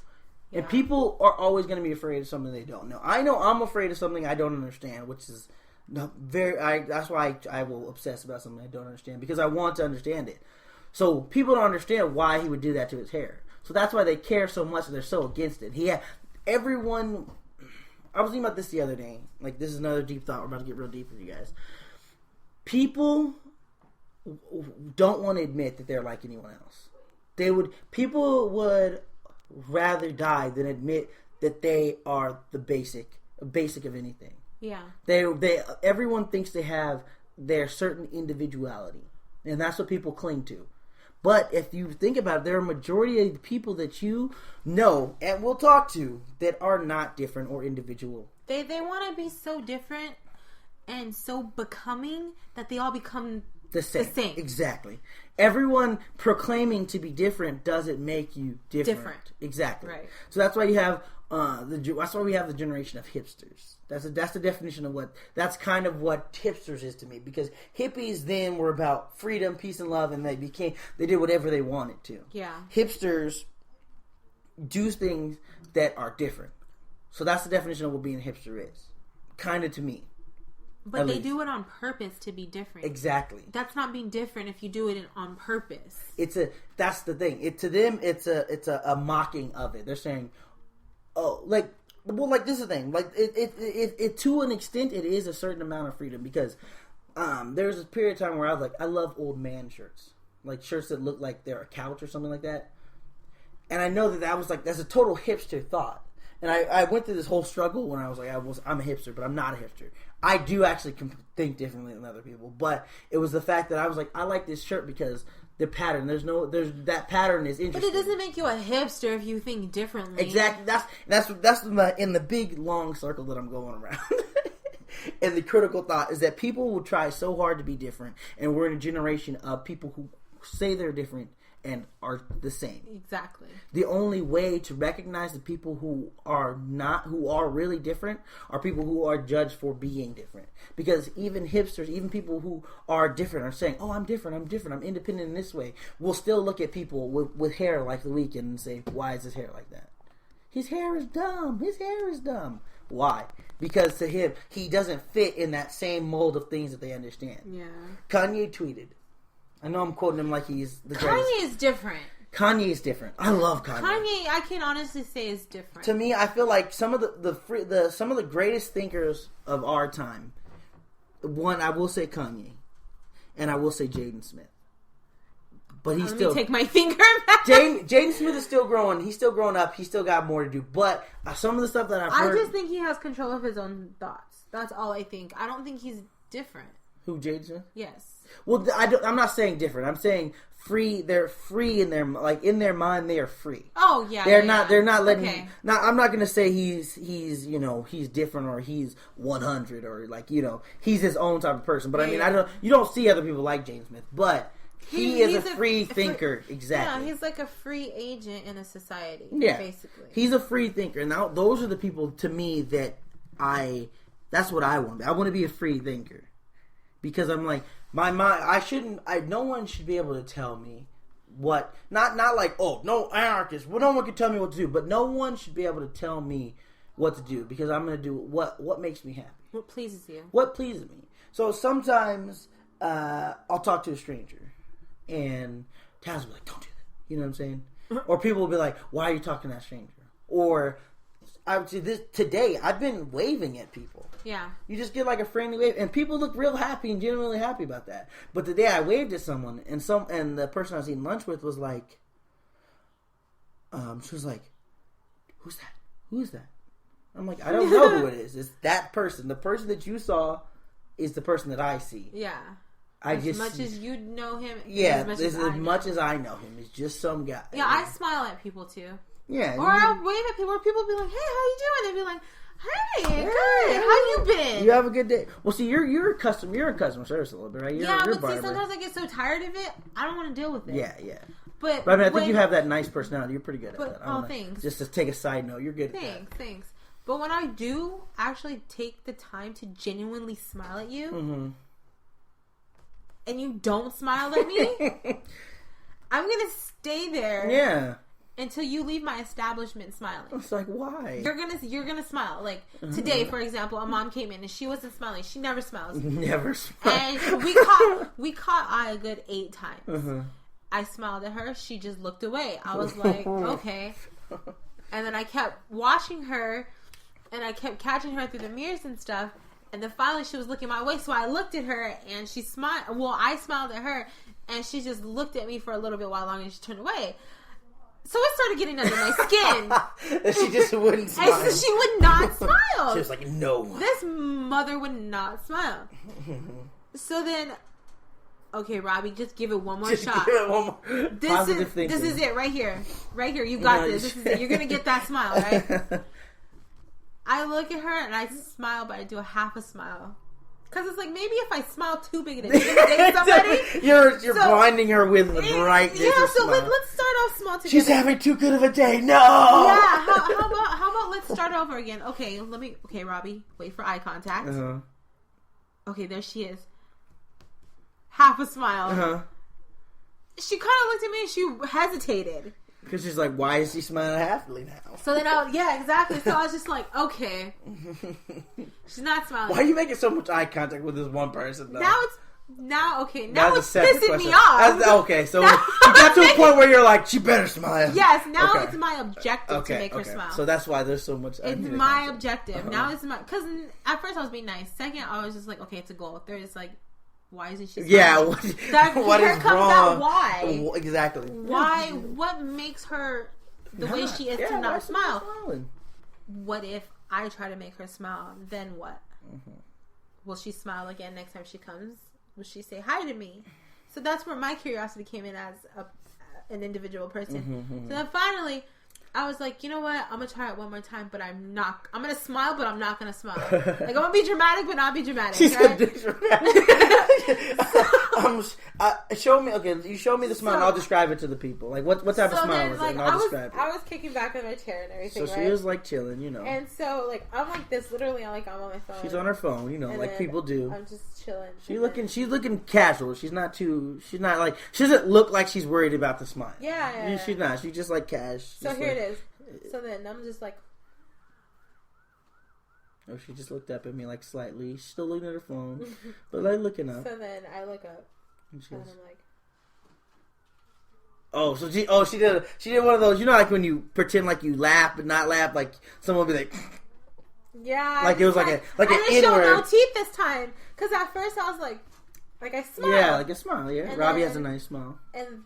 and people are always going to be afraid of something they don't know. I know I'm afraid of something I don't understand, which is that's why I will obsess about something I don't understand, because I want to understand it. So people don't understand why he would do that to his hair. So that's why they care so much and they're so against it. Everyone. I was thinking about this the other day. Like, this is another deep thought. We're about to get real deep with you guys. People don't want to admit that they're like anyone else. People would rather die than admit that they are the basic of anything. Yeah. Everyone thinks they have their certain individuality, and that's what people cling to. But if you think about it, there are a majority of the people that you know and will talk to that are not different or individual. They want to be so different and so becoming that they all become the same. Exactly. Everyone proclaiming to be different doesn't make you different. Exactly. Right. So that's why you have that's why we have the generation of hipsters. That's the definition of that's kind of what hipsters is to me, because hippies then were about freedom, peace, and love, and they did whatever they wanted to. Yeah. Hipsters do things that are different. So that's the definition of what being a hipster is. Kind of to me. But they do it on purpose to be different. Exactly. That's not being different if you do it on purpose. That's the thing. To them, it's a mocking of it. They're saying, oh, like this is the thing. Like it to an extent, it is a certain amount of freedom, because there's a period of time where I was like, I love old man shirts, like shirts that look like they're a couch or something like that. And I know that was like, that's a total hipster thought. And I went through this whole struggle when I was like, I'm a hipster, but I'm not a hipster. I do actually think differently than other people, but it was the fact that I was like, I like this shirt because the pattern. There's that pattern is interesting. But it doesn't make you a hipster if you think differently. Exactly. That's in the big long circle that I'm going around. And the critical thought is that people will try so hard to be different, and we're in a generation of people who say they're different and are the same. Exactly. The only way to recognize the people who are really different, are people who are judged for being different. Because even hipsters, even people who are different are saying, oh, I'm different, I'm independent in this way. We'll still look at people with hair like The Weeknd and say, why is his hair like that? His hair is dumb. Why? Because to him, he doesn't fit in that same mold of things that they understand. Yeah. Kanye tweeted. I know I'm quoting him like he's the greatest. Kanye is different. Kanye is different. I love Kanye. Kanye, I can honestly say, is different. To me, I feel like some of the greatest thinkers of our time. One, I will say Kanye, and I will say Jaden Smith. But he's still. Let me take my finger back. Jaden Smith is still growing. He's still growing up. He's still got more to do. But some of the stuff that I've heard, I just think he has control of his own thoughts. That's all I think. I don't think he's different. Who, Jaden Smith? Yes. Well, I'm not saying different. I'm saying free. They're free in their mind. They are free. Oh yeah. They're not. They're not letting. Okay. Now, I'm not gonna say he's he's different or he's 100 or he's his own type of person. But I mean, you don't see other people like Jaden Smith, but he is a free thinker. Exactly. Yeah, he's like a free agent in a society. Yeah, basically, he's a free thinker. And now those are the people to me that that's what I want. I want to be a free thinker. Because I'm like, my mind, no one should be able to tell me what, not like, oh, no anarchist, well, no one can tell me what to do, but no one should be able to tell me what to do, because I'm going to do what makes me happy. What pleases you. What pleases me. So sometimes, I'll talk to a stranger, and Taz will be like, don't do that. You know what I'm saying? Or people will be like, why are you talking to that stranger? Or, today, I've been waving at people. Yeah. You just get like a friendly wave, and people look real happy and genuinely happy about that. But the day I waved at someone, and the person I was eating lunch with was like, she was like, who's that? Who is that? I'm like, I don't know who it is. It's that person. The person that you saw is the person that I see. Yeah. As much as you know him. Yeah, as much as I know him. It's just some guy. Yeah, I smile at people too. Yeah. Or I'll wave at people, or people be like, hey, how you doing? They'd be like, hey, good. How you been? You have a good day. Well, see, you're in customer service a little bit, right? But see, sometimes I get so tired of it, I don't want to deal with it. Yeah. But I mean, I think you have that nice personality. You're pretty good at that. Oh, thanks. Just to take a side note, you're good at that. Thanks. But when I do actually take the time to genuinely smile at you, mm-hmm. and you don't smile at me, I'm going to stay there. Yeah. Until you leave my establishment smiling. It's like, why? You're gonna smile. Like today, for example, a mom came in and she wasn't smiling. She never smiles. Never smiles. And we caught eye a good 8 times. Uh-huh. I smiled at her. She just looked away. I was like, okay. And then I kept watching her, and I kept catching her through the mirrors and stuff. And then finally, she was looking my way, so I looked at her, and she smiled. Well, I smiled at her, and she just looked at me for a little bit while longer, and she turned away. So it started getting under my skin. She just wouldn't smile. And so she would not smile. She was like, no. This mother would not smile. So then, okay, Robbie, just give it one more shot. Give it one more. This is it right here. Right here. You got this. This is it. You're going to get that smile, right? I look at her and I smile, but I do a half a smile. Because it's like, maybe if I smile too big and it's somebody. You're blinding her with the brightness. Yeah, so let's start off small together. She's having too good of a day. No! Yeah, how about let's start over again. Okay, Robbie, wait for eye contact. Uh-huh. Okay, there she is. Half a smile. Uh-huh. She kind of looked at me and she hesitated. Because she's like, why is she smiling happily now? So then exactly. So I was just like, okay. She's not smiling. Why are you making so much eye contact with this one person, though? Now it's pissing me off. Okay, so you got to a point where you're like, she better smile. Yes, now it's my objective to make her smile. So that's why there's so much. It's my objective. Uh-huh. Now it's my, because at first I was being nice. Second, I was just like, okay, it's a goal. Third, it's like, why isn't she smiling? Yeah, what is comes wrong? That why? Exactly. Why? What makes her the way she is to not smile? What if I try to make her smile? Then what? Mm-hmm. Will she smile again next time she comes? Will she say hi to me? So that's where my curiosity came in as an individual person. Mm-hmm. So then finally, I was like, you know what? I'm gonna try it one more time, but I'm gonna smile, but I'm not gonna smile. Like, I'm gonna be dramatic, but not be dramatic. She said dramatic. Show me. Okay, you show me the smile, and I'll describe it to the people. Like, what type of smile was it? And I'll describe it. I was kicking back in my chair and everything. So she was like chilling, you know. And so, like, I'm like this, literally, I'm on my phone. She's on her phone, you know, like people do. I'm just chilling. She's looking casual. She's not like, she doesn't look like she's worried about the smile. Yeah. She's not. She's just like cash. So here it is. So then I'm just like, oh, she just looked up at me like slightly. She's still looking at her phone, but like looking up. So then I look up, and I'm like, oh, so she did one of those, you know, like when you pretend like you laugh but not laugh, like someone will be like, yeah, like it was like an I didn't show no teeth this time, because at first I was like I smile, yeah, like a smile, yeah. And Robbie has a nice smile, and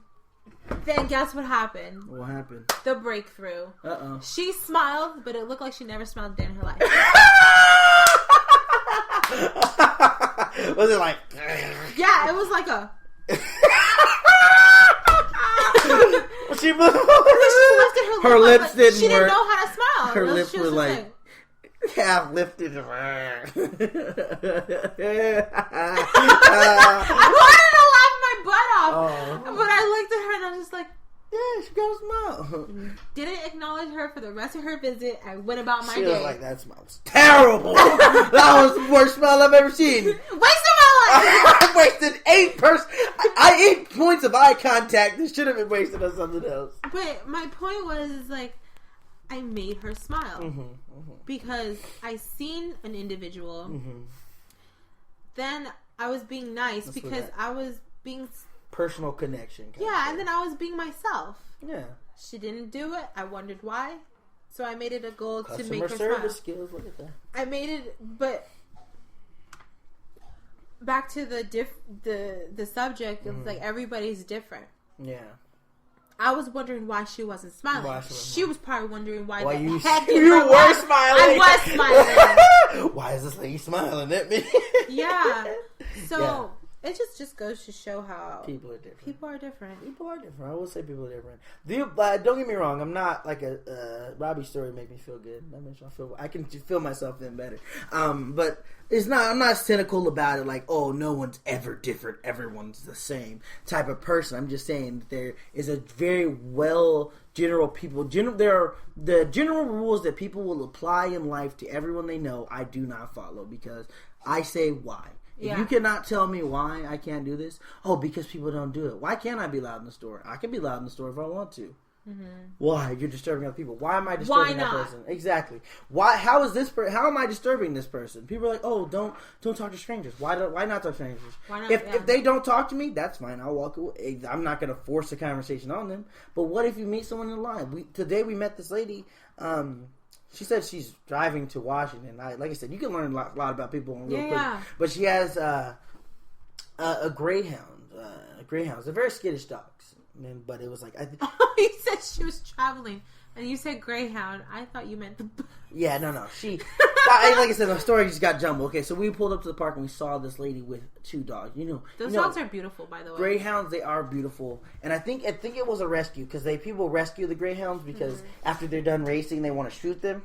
then guess what happened? What happened? The breakthrough. Uh-oh. She smiled, but it looked like she never smiled a day in her life. Was it like? Yeah, it was like a. She lifted her lips like, didn't she work. Didn't know how to smile. Her lips were like half lifted. I wanted to laugh my butt off, but I looked at her and I was just like, yeah, she got a smile. Didn't acknowledge her for the rest of her visit. I went about my day. She was like, that smile was terrible. That was the worst smile I've ever seen. Wasted my life. I wasted 8 points of eye contact. This should have been wasted on something else. But my point was, is like, I made her smile because I seen an individual. Then I was being nice because I was being personal connection. Yeah, and then I was being myself. Yeah, she didn't do it. I wondered why, so I made it a goal to make her customer service smile. Skills. Look at that. I made it, but back to the subject. It's like everybody's different. Yeah. I was wondering why she wasn't smiling. She was probably wondering why the you heck you were smiling. I was smiling. Why is this lady smiling at me? Yeah. So it just goes to show how people are different. People are different. I will say people are different. Don't get me wrong. I'm not like a Robbie's story made me feel good. That makes me feel. I can feel myself then better. But it's not. I'm not cynical about it. Like, oh, no one's ever different. Everyone's the same type of person. I'm just saying that there is a very general people. There are the general rules that people will apply in life to everyone they know. I do not follow because I say why. If you cannot tell me why I can't do this, because people don't do it. Why can't I be loud in the store? I can be loud in the store if I want to. Why? You're disturbing other people. Why am I disturbing that person? Exactly. Why? How is this? How am I disturbing this person? People are like, don't talk to strangers. Why not talk to strangers? Why not? If they don't talk to me, that's fine. I'll walk away. I'm not going to force a conversation on them. But what if you meet someone in line? Today we met this lady. She said she's driving to Washington. Like I said, you can learn a lot about people real quick. But she has a greyhound. Greyhounds. They're very skittish dogs. But it was like... you said she was traveling And you said greyhound. I thought you meant the... Yeah, no. Like I said, the story just got jumbled. Okay, so we pulled up to the park and we saw this lady with 2 dogs. Those dogs are beautiful, by the way. Greyhounds, they are beautiful. And I think it was a rescue because people rescue the greyhounds because after they're done racing, they want to shoot them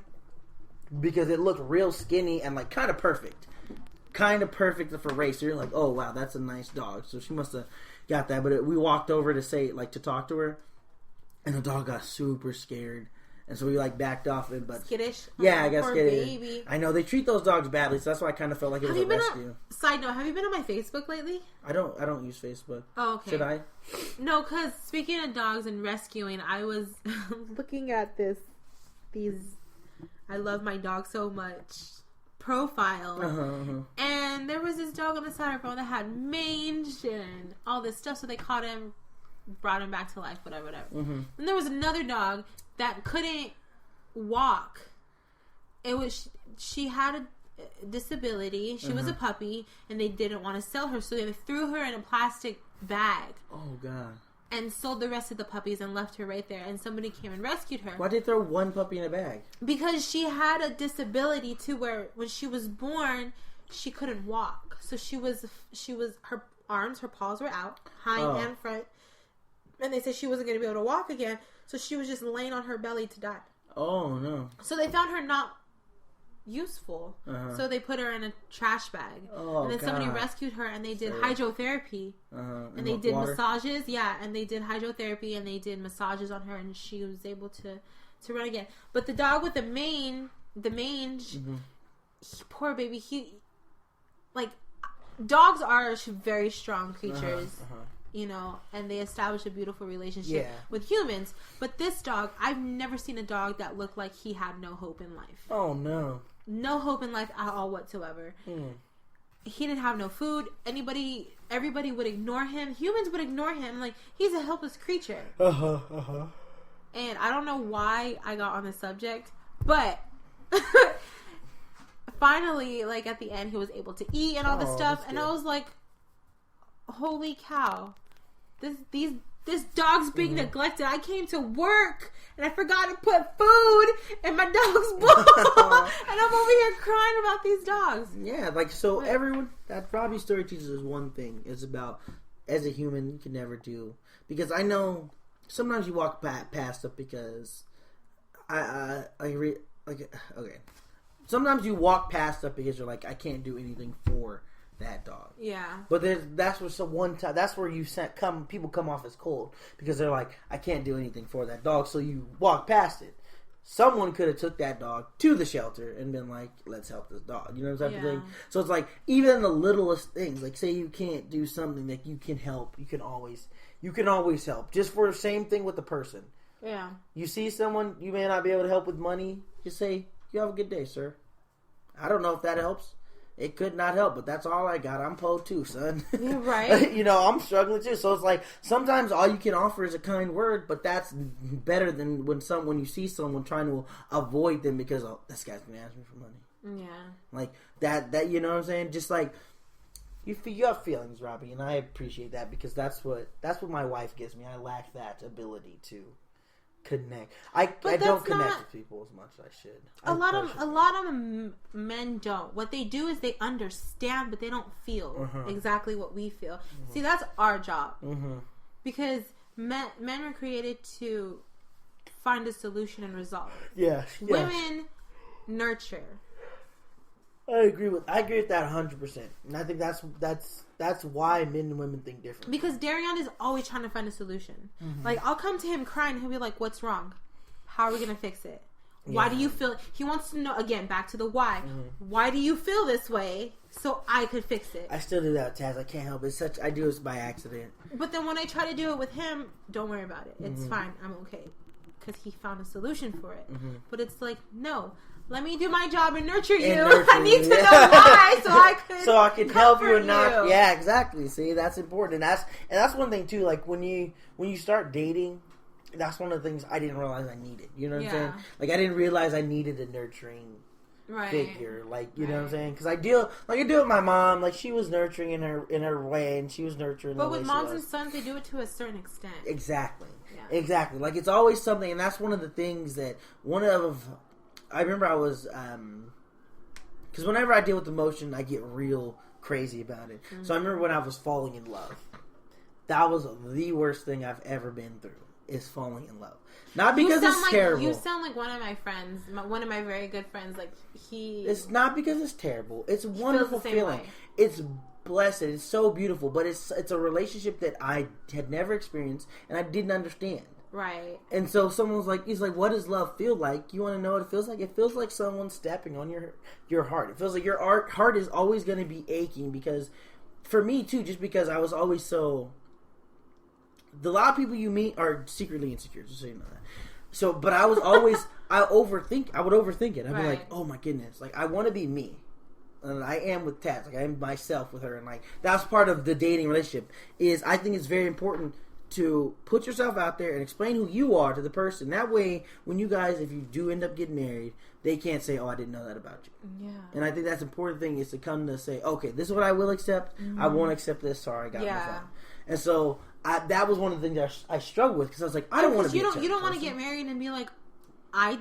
because it looked real skinny and like kind of perfect. Kind of perfect for race. So you're like, oh wow, that's a nice dog. So she must have got that. But we walked over to talk to her. And the dog got super scared. And so we backed off it. But skittish? Yeah, I guess skittish. Baby. I know, they treat those dogs badly, so that's why I kind of felt like it was a rescue. Side note, have you been on my Facebook lately? I don't use Facebook. Oh, okay. Should I? No, because speaking of dogs and rescuing, I was looking at these I love my dog so much profile. And there was this dog on the side of the road that had mange and all this stuff, so they caught him, brought him back to life, whatever. And there was another dog that couldn't walk. She had a disability. She was a puppy, and they didn't want to sell her, so they threw her in a plastic bag. Oh God! And sold the rest of the puppies and left her right there. And somebody came and rescued her. Why did they throw one puppy in a bag? Because she had a disability too, where when she was born, she couldn't walk. So she was her paws were out, hind and front. And they said she wasn't going to be able to walk again, so she was just laying on her belly to die. Oh, no. So they found her not useful. So they put her in a trash bag. And then somebody rescued her, and they did hydrotherapy. And they did massages. Yeah, and they did hydrotherapy, and they did massages on her, and she was able to run again. But the dog with the mange, poor baby, dogs are very strong creatures. And they establish a beautiful relationship with humans. But this dog, I've never seen a dog that looked like he had no hope in life. Oh, no. No hope in life at all whatsoever. He didn't have no food. Everybody would ignore him. Humans would ignore him. He's a helpless creature. And I don't know why I got on the subject, but finally, at the end, he was able to eat and all this stuff. And I was like, holy cow. This dog's being neglected. I came to work and I forgot to put food in my dog's bowl. And I'm over here crying about these dogs. Yeah, everyone, that Robbie story teaches us one thing. It's about, as a human, you can never do. Because I know sometimes you walk past stuff because okay. Sometimes you walk past stuff because you're like, I can't do anything for that dog. Yeah. But that's where people come off as cold because they're like, I can't do anything for that dog, so you walk past it. Someone could have took that dog to the shelter and been like, let's help this dog. You know what I'm saying? So it's even the littlest things, say you can't do something that you can help, you can always help. Just for the same thing with the person. Yeah. You see someone you may not be able to help with money, just say, you have a good day, sir. I don't know if that helps. It could not help, but that's all I got. I'm po too, son. You're right. I'm struggling too. So it's sometimes all you can offer is a kind word, but that's better than when you see someone trying to avoid them because this guy's gonna ask me for money. Yeah. That you know what I'm saying? Just you have feelings, Robbie, and I appreciate that because that's what my wife gives me. I lack that ability to connect. I don't connect with people as much as I should. A lot of men don't. What they do is they understand, but they don't feel exactly what we feel. See, that's our job because men were created to find a solution and resolve. Yeah. Women nurture. I agree with that 100%, and I think that's why men and women think differently. Because Darion is always trying to find a solution. I'll come to him crying, he'll be like, "What's wrong? How are we gonna fix it? Why do you feel?" He wants to know again. Back to the why. Why do you feel this way? So I could fix it. I still do that, Taz. I can't help it. I do it by accident. But then when I try to do it with him, don't worry about it. It's fine. I'm okay because he found a solution for it. But it's no. Let me do my job and nurture you. I need to know why so I can help you and not. Yeah, exactly. See, that's important, and that's one thing too. When you start dating, that's one of the things I didn't realize I needed. You know what I'm saying? I didn't realize I needed a nurturing figure. Like, you know what I'm saying? Because I deal with my mom. Like, she was nurturing in her way, and she was nurturing. But with moms and sons, they do it to a certain extent. Exactly. Yeah. Exactly. Like, it's always something, and that's one of the things that I remember I was because whenever I deal with emotion, I get real crazy about it. Mm-hmm. So I remember when I was falling in love. That was the worst thing I've ever been through. Is falling in love. Not because it's terrible. You sound like one of my friends, one of my very good friends. Like It's not because it's terrible. It's a wonderful feeling. Way. It's blessed. It's so beautiful. But it's a relationship that I had never experienced and I didn't understand. Right. And so someone's like, he's like, what does love feel like? You want to know what it feels like? It feels like someone stepping on your heart. It feels like your heart is always going to be aching because, for me too, just because I was always so. A lot of people you meet are secretly insecure, just so you know that. So, but I was always, I would overthink it. I'd be like, oh my goodness, like I want to be me. And I am with Taz, like I am myself with her. And like, that's part of the dating relationship is I think it's very important to put yourself out there and explain who you are to the person. That way, when you guys, if you do end up getting married, they can't say, oh, I didn't know that about you. Yeah. And I think that's an important thing is to come to say, okay, this is what I will accept. Mm-hmm. I won't accept this. Sorry, I got my phone. And so, that was one of the things that I struggled with because I was like, I don't want to be. You don't want to get married and be like, I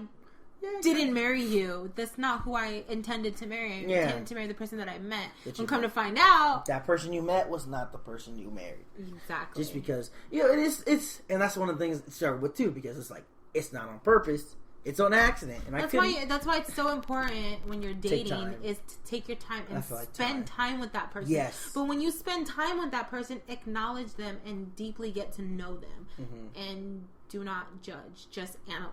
didn't marry you. That's not who I intended to marry. I intended to marry the person that I met. And come to find out, that person you met was not the person you married. Exactly. Just because it's and that's one of the things I struggled with too because it's like it's not on purpose. It's on accident, and that's why it's so important when you're dating is to take your time and spend time with that person. Yes. But when you spend time with that person, acknowledge them and deeply get to know them, and do not judge. Just analyze.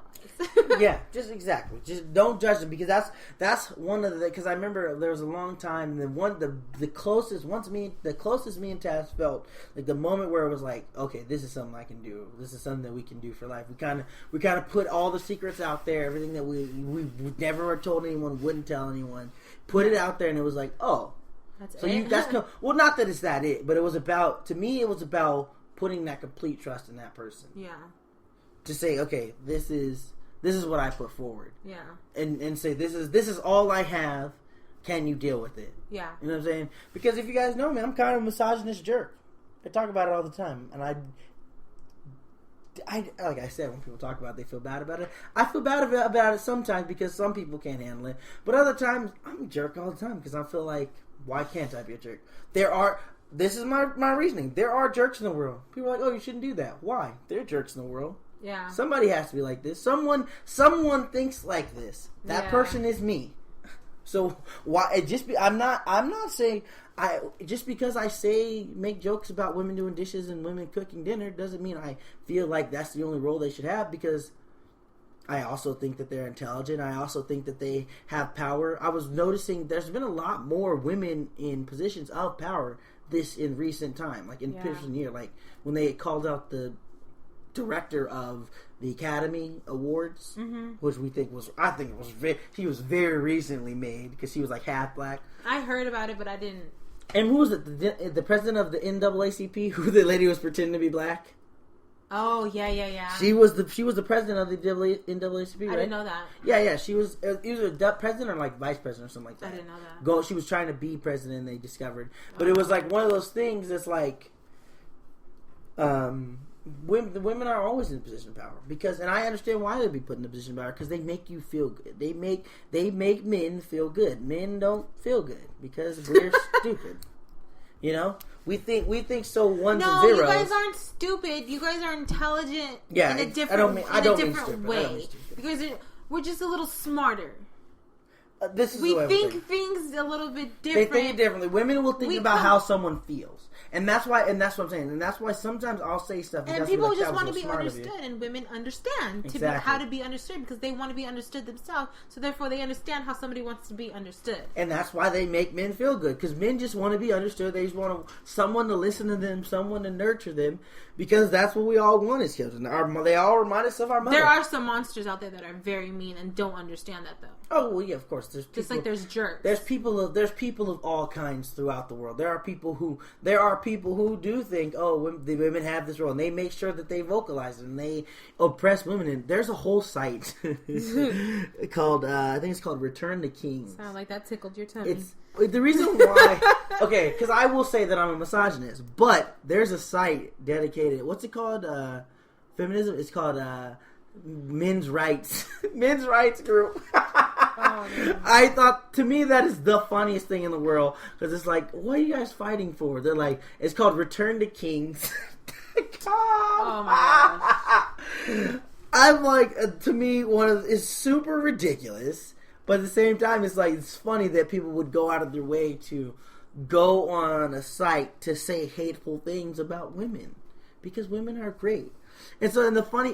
Yeah, just don't judge them because that's one of the because I remember there was a long time the closest me and Taz felt like the moment where it was like, okay, this is something I can do. This is something that we can do for life. We kind of put all the secrets out there, everything that we never told anyone, wouldn't tell anyone, put it out there, and it was like, oh, well, not that it's that it, but it was about putting that complete trust in that person. Yeah. To say, okay, this is what I put forward. Yeah. And say this is all I have. Can you deal with it? Yeah. You know what I'm saying? Because if you guys know me, I'm kind of a misogynist jerk. I talk about it all the time, and I like I said, when people talk about it, they feel bad about it. I feel bad about it sometimes because some people can't handle it, but other times I'm a jerk all the time because I feel like, why can't I be a jerk? This is my reasoning. There are jerks in the world. People are like, oh, you shouldn't do that. Why? There are jerks in the world. Yeah. Somebody has to be like this. Someone thinks like this. That person is me. So why? I'm not saying just because I make jokes about women doing dishes and women cooking dinner doesn't mean I feel like that's the only role they should have because I also think that they're intelligent. I also think that they have power. I was noticing there's been a lot more women in positions of power in recent time, like in recent year, like when they called out the director of the Academy Awards, which he was very recently made because he was like half black. I heard about it, but I didn't. And who was it? The president of the NAACP, who the lady was pretending to be black. Oh yeah. She was the president of the NAACP. Right? I didn't know that. Yeah. She was either the president or like vice president or something like that. I didn't know that. She was trying to be president, and they discovered, but it was like one of those things that's like, women are always in a position of power and I understand why they'd be put in a position of power because they make you feel good. They make men feel good. Men don't feel good because we're stupid. You know, we think so ones and zeros. No, you guys aren't stupid. You guys are intelligent. Yeah, in a different way. We're just a little smarter. We think things a little bit different. They think it differently. Women will think about how someone feels. And that's what I'm saying. And that's why sometimes I'll say stuff. And people just want to be understood. And women understand how to be understood because they want to be understood themselves. So therefore they understand how somebody wants to be understood. And that's why they make men feel good. Because men just want to be understood. They just want someone to listen to them, someone to nurture them. Because that's what we all want as children. They all remind us of our mother. There are some monsters out there that are very mean and don't understand that though. Oh well, yeah, of course. There's people, just like there's jerks. There's people of all kinds throughout the world. There are are people who do think, the women have this role, and they make sure that they vocalize it, and they oppress women. And there's a whole site called, I think it's called Return to Kings. Sound like that tickled your tummy. It's the reason why. Okay, because I will say that I'm a misogynist, but there's a site dedicated. What's it called? Feminism. It's called Men's Rights. Men's Rights Group. I thought, to me, that is the funniest thing in the world, because it's like, what are you guys fighting for? They're like, it's called Return to Kings. Oh my gosh. I'm like, to me, it's super ridiculous, but at the same time, it's funny that people would go out of their way to go on a site to say hateful things about women, because women are great. And so, the funny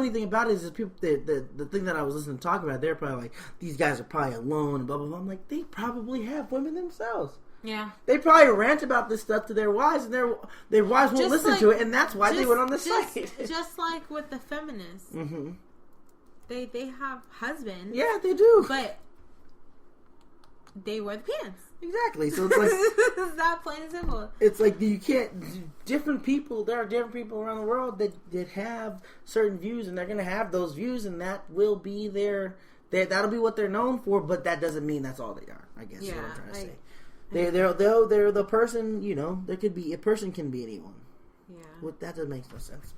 thing about it is people, the thing that I was listening to talk about, they're probably like, these guys are probably alone and blah blah blah. I'm like, they probably have women themselves. Yeah, they probably rant about this stuff to their wives, and their wives won't listen to it, and that's why they went on the site. Just like with the feminists, they have husbands. Yeah, they do, but they wear the pants. Exactly. So it's like it's that plain and simple. It's like you can't. Different people. There are different people around the world that have certain views, and they're going to have those views, and that will be that'll be what they're known for. But that doesn't mean that's all they are. I guess is what I'm trying to say. They're the person. There could be a person can be anyone. Yeah. That doesn't make no sense.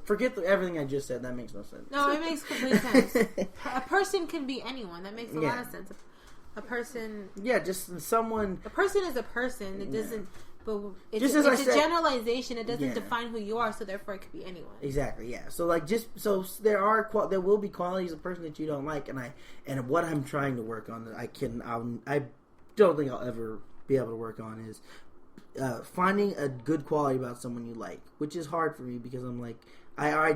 Forget everything I just said. That makes no sense. No, it makes complete sense. A person can be anyone. That makes a lot of sense. A person... Yeah, just someone... A person is a person. It doesn't... But it's a generalization. It doesn't define who you are, so therefore it could be anyone. Exactly, yeah. So, there will be qualities of a person that you don't like, and what I'm trying to work on, I don't think I'll ever be able to work on is finding a good quality about someone you like, which is hard for me because I'm like... I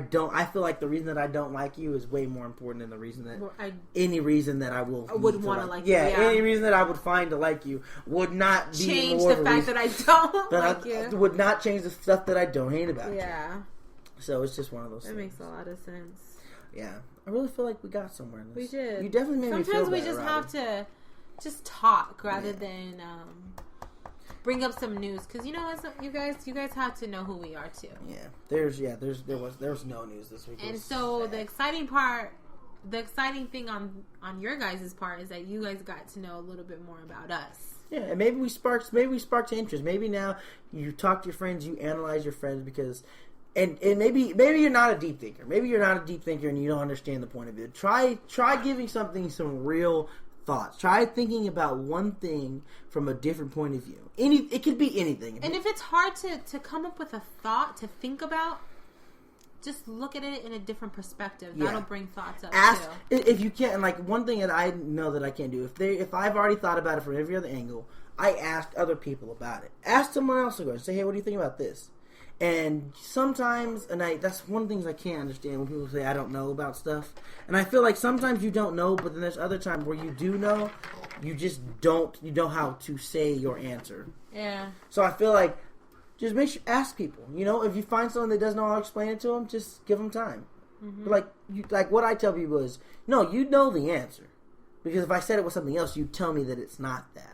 feel like the reason that I don't like you is way more important than the reason that any reason that I would want to like you. Yeah, any reason that I would find to like you would not change the fact that I don't like you. Would not change the stuff that I don't hate about you. Yeah. So it's just one of those things. That makes a lot of sense. Yeah. I really feel like we got somewhere in this. We did. You definitely made me feel better. Sometimes we just have to just talk rather than bring up some news, because you guys have to know who we are too. Yeah, there was no news this week. And so sad. the exciting thing on your guys' part is that you guys got to know a little bit more about us. Yeah, and maybe we sparked interest. Maybe now you talk to your friends, you analyze your friends, because and maybe you're not a deep thinker. Maybe you're not a deep thinker and you don't understand the point of view. Try giving something some real thoughts. Try thinking about one thing from a different point of view. It could be anything. And if it's hard to come up with a thought to think about, just look at it in a different perspective. That'll bring thoughts up too. If you can't, like, one thing that I know that I can't do, if I've already thought about it from every other angle, I ask other people about it. Ask someone else to go and say, hey, what do you think about this? And sometimes, that's one of the things I can't understand when people say I don't know about stuff. And I feel like sometimes you don't know, but then there's other times where you do know, you just don't, you know how to say your answer. Yeah. So I feel like, just ask people. If you find someone that doesn't know how to explain it to them, just give them time. Mm-hmm. Like what I tell people is, no, you know the answer. Because if I said it was something else, you'd tell me that it's not that.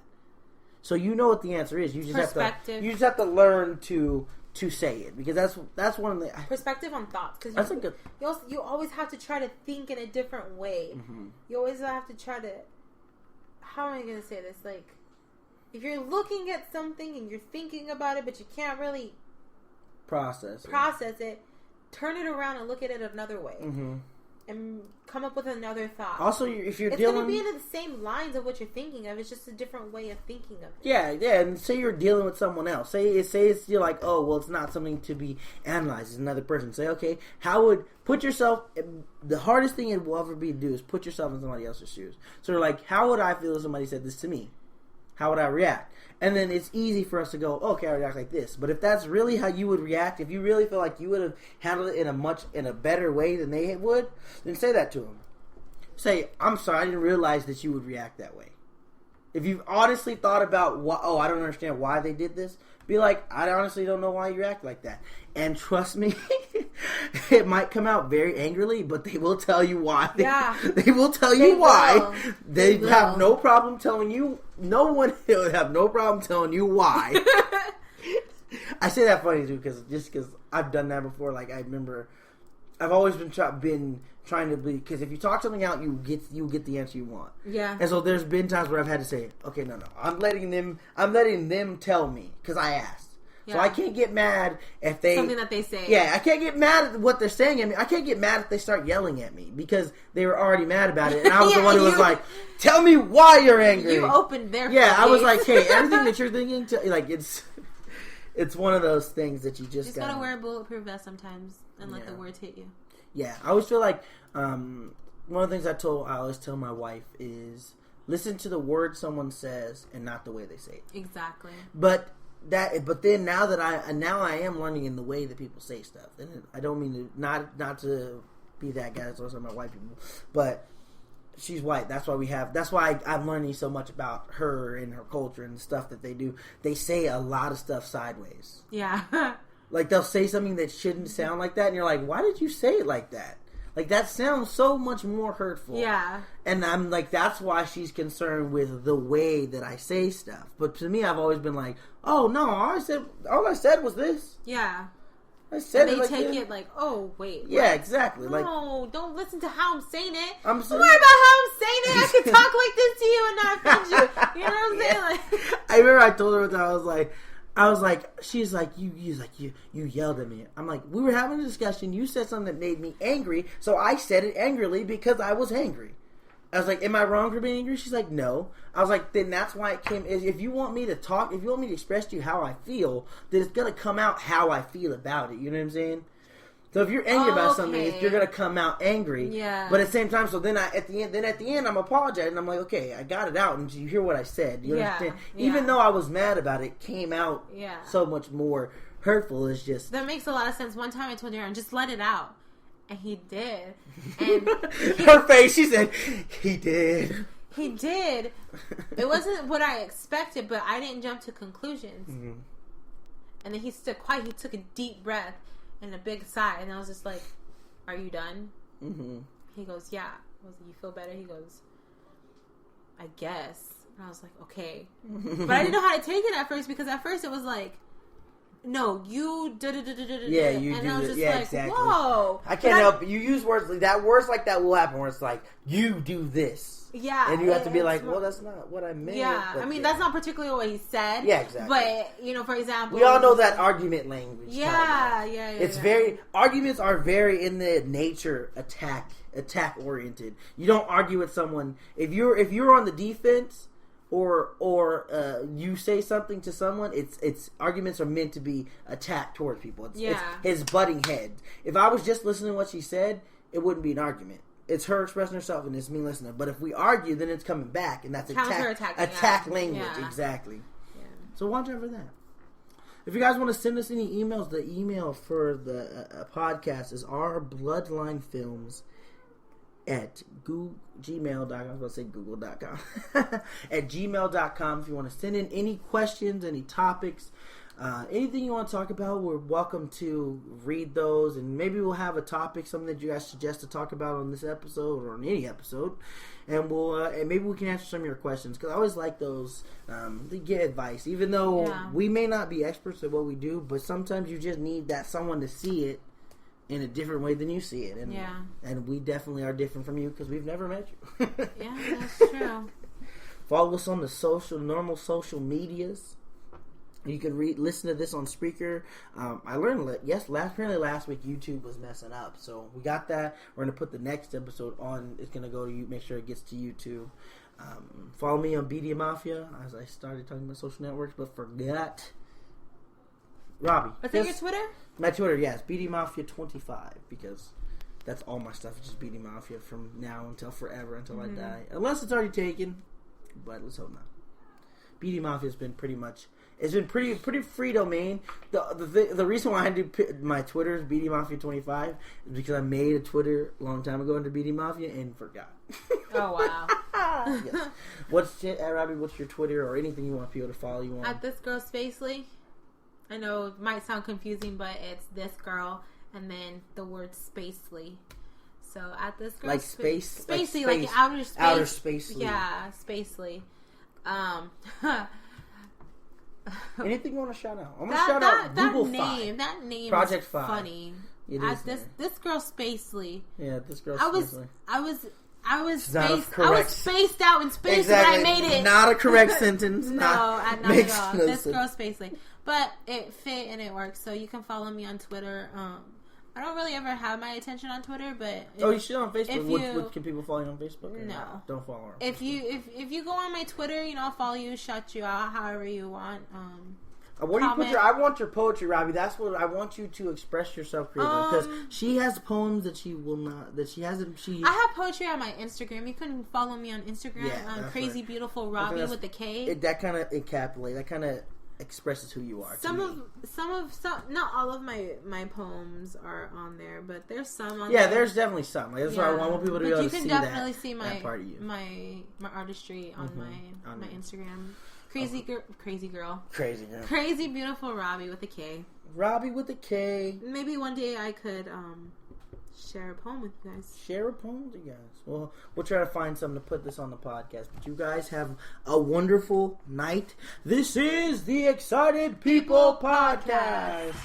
So you know what the answer is. You just have to learn to say it, because that's one of the perspective on thoughts. Because you always have to try to think in a different way. Mm-hmm. You always have to try to. How am I going to say this? Like, if you're looking at something and you're thinking about it, but you can't really process it, turn it around and look at it another way. Mm-hmm. And come up with another thought. Also, if you're dealing... It's going to be in the same lines of what you're thinking of. It's just a different way of thinking of it. Yeah, and say you're dealing with someone else. Say you're like, oh, well, it's not something to be analyzed. It's another person. Say, okay, put yourself... The hardest thing it will ever be to do is put yourself in somebody else's shoes. So you're like, how would I feel if somebody said this to me? How would I react? And then it's easy for us to go, okay, I react like this. But if that's really how you would react, if you really feel like you would have handled it in a better way than they would, then say that to them. Say, I'm sorry, I didn't realize that you would react that way. If you've honestly thought about, I don't understand why they did this, be like, I honestly don't know why you react like that. And trust me, it might come out very angrily, but they will tell you why. They will tell you why. They have no problem telling you. No one will have no problem telling you why. I say that funny too because I've done that before. Like I remember, I've always been trying to be, because if you talk something out, you get the answer you want. Yeah. And so there's been times where I've had to say, okay, no, I'm letting them tell me because I asked. Yeah. So I can't get mad if they something that they say. Yeah, I can't get mad at what they're saying at me. I can't get mad if they start yelling at me because they were already mad about it, and I was the one who was like, "Tell me why you're angry." You opened their face. I was like, "Hey, everything that you're thinking, like it's one of those things that you just gotta wear a bulletproof vest sometimes and let the words hit you." Yeah, I always feel like one of the things I always tell my wife is listen to the words someone says and not the way they say it. Exactly. But then now I am learning in the way that people say stuff, and I don't mean to not to be that guy that's also my white people, but she's white. That's why I'm learning so much about her and her culture and the stuff that they do. They say a lot of stuff sideways. Yeah. Like they'll say something that shouldn't sound like that, and you're like, why did you say it like that? Like that sounds so much more hurtful. Yeah. And I'm like, that's why she's concerned with the way that I say stuff. But to me, I've always been like, oh no, all I said was this. Yeah. I said and they take it like, oh wait. Yeah, what? exactly. No, like, don't listen to how I'm saying it. Don't worry about how I'm saying it. I can talk like this to you and not offend you. You know what I'm saying? Like, I remember I told her that I was like, she's like, you yelled at me. I'm like, we were having a discussion. You said something that made me angry, so I said it angrily because I was angry. I was like, am I wrong for being angry? She's like, no. I was like, then that's why it came. If you want me to talk, if you want me to express to you how I feel, then it's gonna come out how I feel about it. You know what I'm saying? So if you're angry about something, you're gonna come out angry. Yeah. But at the same time, so then at the end, I'm apologizing. I'm like, okay, I got it out, and you hear what I said. You understand? Yeah. Even though I was mad about it, came out so much more hurtful. It's just that makes a lot of sense. One time I told Aaron, just let it out, and he did. And her face, she said, he did. He did. It wasn't what I expected, but I didn't jump to conclusions. Mm-hmm. And then he stood quiet. He took a deep breath and a big sigh, and I was just like, "Are you done?" Mm-hmm. He goes, "Yeah." I was like, "You feel better?" He goes, "I guess." And I was like, "Okay," but I didn't know how to take it at first because at first it was like, "No, you yeah, you and do I was just yeah, like, exactly. Whoa!" I can't help you use words like that will happen where it's like you do this. Yeah, and you have to be like, well, that's not what I meant. Yeah, I mean, that's not particularly what he said. Yeah, exactly. But, for example... We all know that argument language. Yeah. It's very... Arguments are very, in the nature, attack-oriented. You don't argue with someone... If you're on the defense, or you say something to someone, it's arguments are meant to be attacked towards people. It's his butting heads. If I was just listening to what she said, it wouldn't be an argument. It's her expressing herself and it's me listening. But if we argue, then it's coming back, and that's attack language. Yeah. Exactly. Yeah. So watch out for that. If you guys want to send us any emails, the email for the podcast is ourbloodlinefilms at gmail.com. I was going to say google.com. at gmail.com. If you want to send in any questions, any topics, anything you want to talk about, we're welcome to read those, and maybe we'll have a topic, something that you guys suggest to talk about on this episode or on any episode, and we'll and maybe we can answer some of your questions, because I always like those to get advice, even though we may not be experts at what we do, but sometimes you just need that someone to see it in a different way than you see it, and we definitely are different from you because we've never met you. Yeah, that's true. Follow us on the normal social medias. You can listen to this on Spreaker. I learned apparently last week YouTube was messing up, so we got that. We're gonna put the next episode on. It's gonna go to you. Make sure it gets to YouTube. Follow me on BD Mafia, as I started talking about social networks, but forgot. Robbie, what's your Twitter? My Twitter, yes, BD Mafia 25, because that's all my stuff. It's just BD Mafia from now until forever, until I die, unless it's already taken. But let's hope not. BD Mafia has been pretty much. It's been pretty free domain. The reason why I do my Twitter is BD Mafia 25 is because I made a Twitter a long time ago under BD Mafia and forgot. Oh wow! Yes. Robbie? What's your Twitter or anything you want people to follow you on? At This Girl Spacely. I know it might sound confusing, but it's This Girl and then the word Spacely. So at This Girl, like space, Spacely, like outer space, outer Spacely. Yeah, Spacely. Anything you want to shout out? I'm gonna shout out Google name. That name Project is 5. funny. This girl Spacely. Yeah, this girl. I was spaced out in space exactly. when I made it. Not a correct sentence. No, not at all. This girl Spacely, but it fit and it works. So you can follow me on Twitter. I don't really ever have my attention on Twitter, but you should on Facebook. Can people follow you on Facebook? No, don't follow her. If you go on my Twitter, I'll follow you, shout you out, however you want. Where do you put I want your poetry, Robbie. That's what I want you to express yourself creatively, because she has poems that she will not. That she hasn't. I have poetry on my Instagram. You can follow me on Instagram. Crazy right. Beautiful Robbie with the K. That kind of encapsulates. That kind of expresses who you are. Some not all of my poems are on there, but there's some on there. Yeah, there's definitely some. That's why I want people to be able to see that. You can definitely see that part of you. my artistry on my Instagram. Crazy girl. Crazy beautiful Robbie with a K. Robbie with a K. Maybe one day I could share a poem with you guys. Share a poem with you guys. Well, we'll try to find something to put this on the podcast. But you guys have a wonderful night. This is the Excited People Podcast.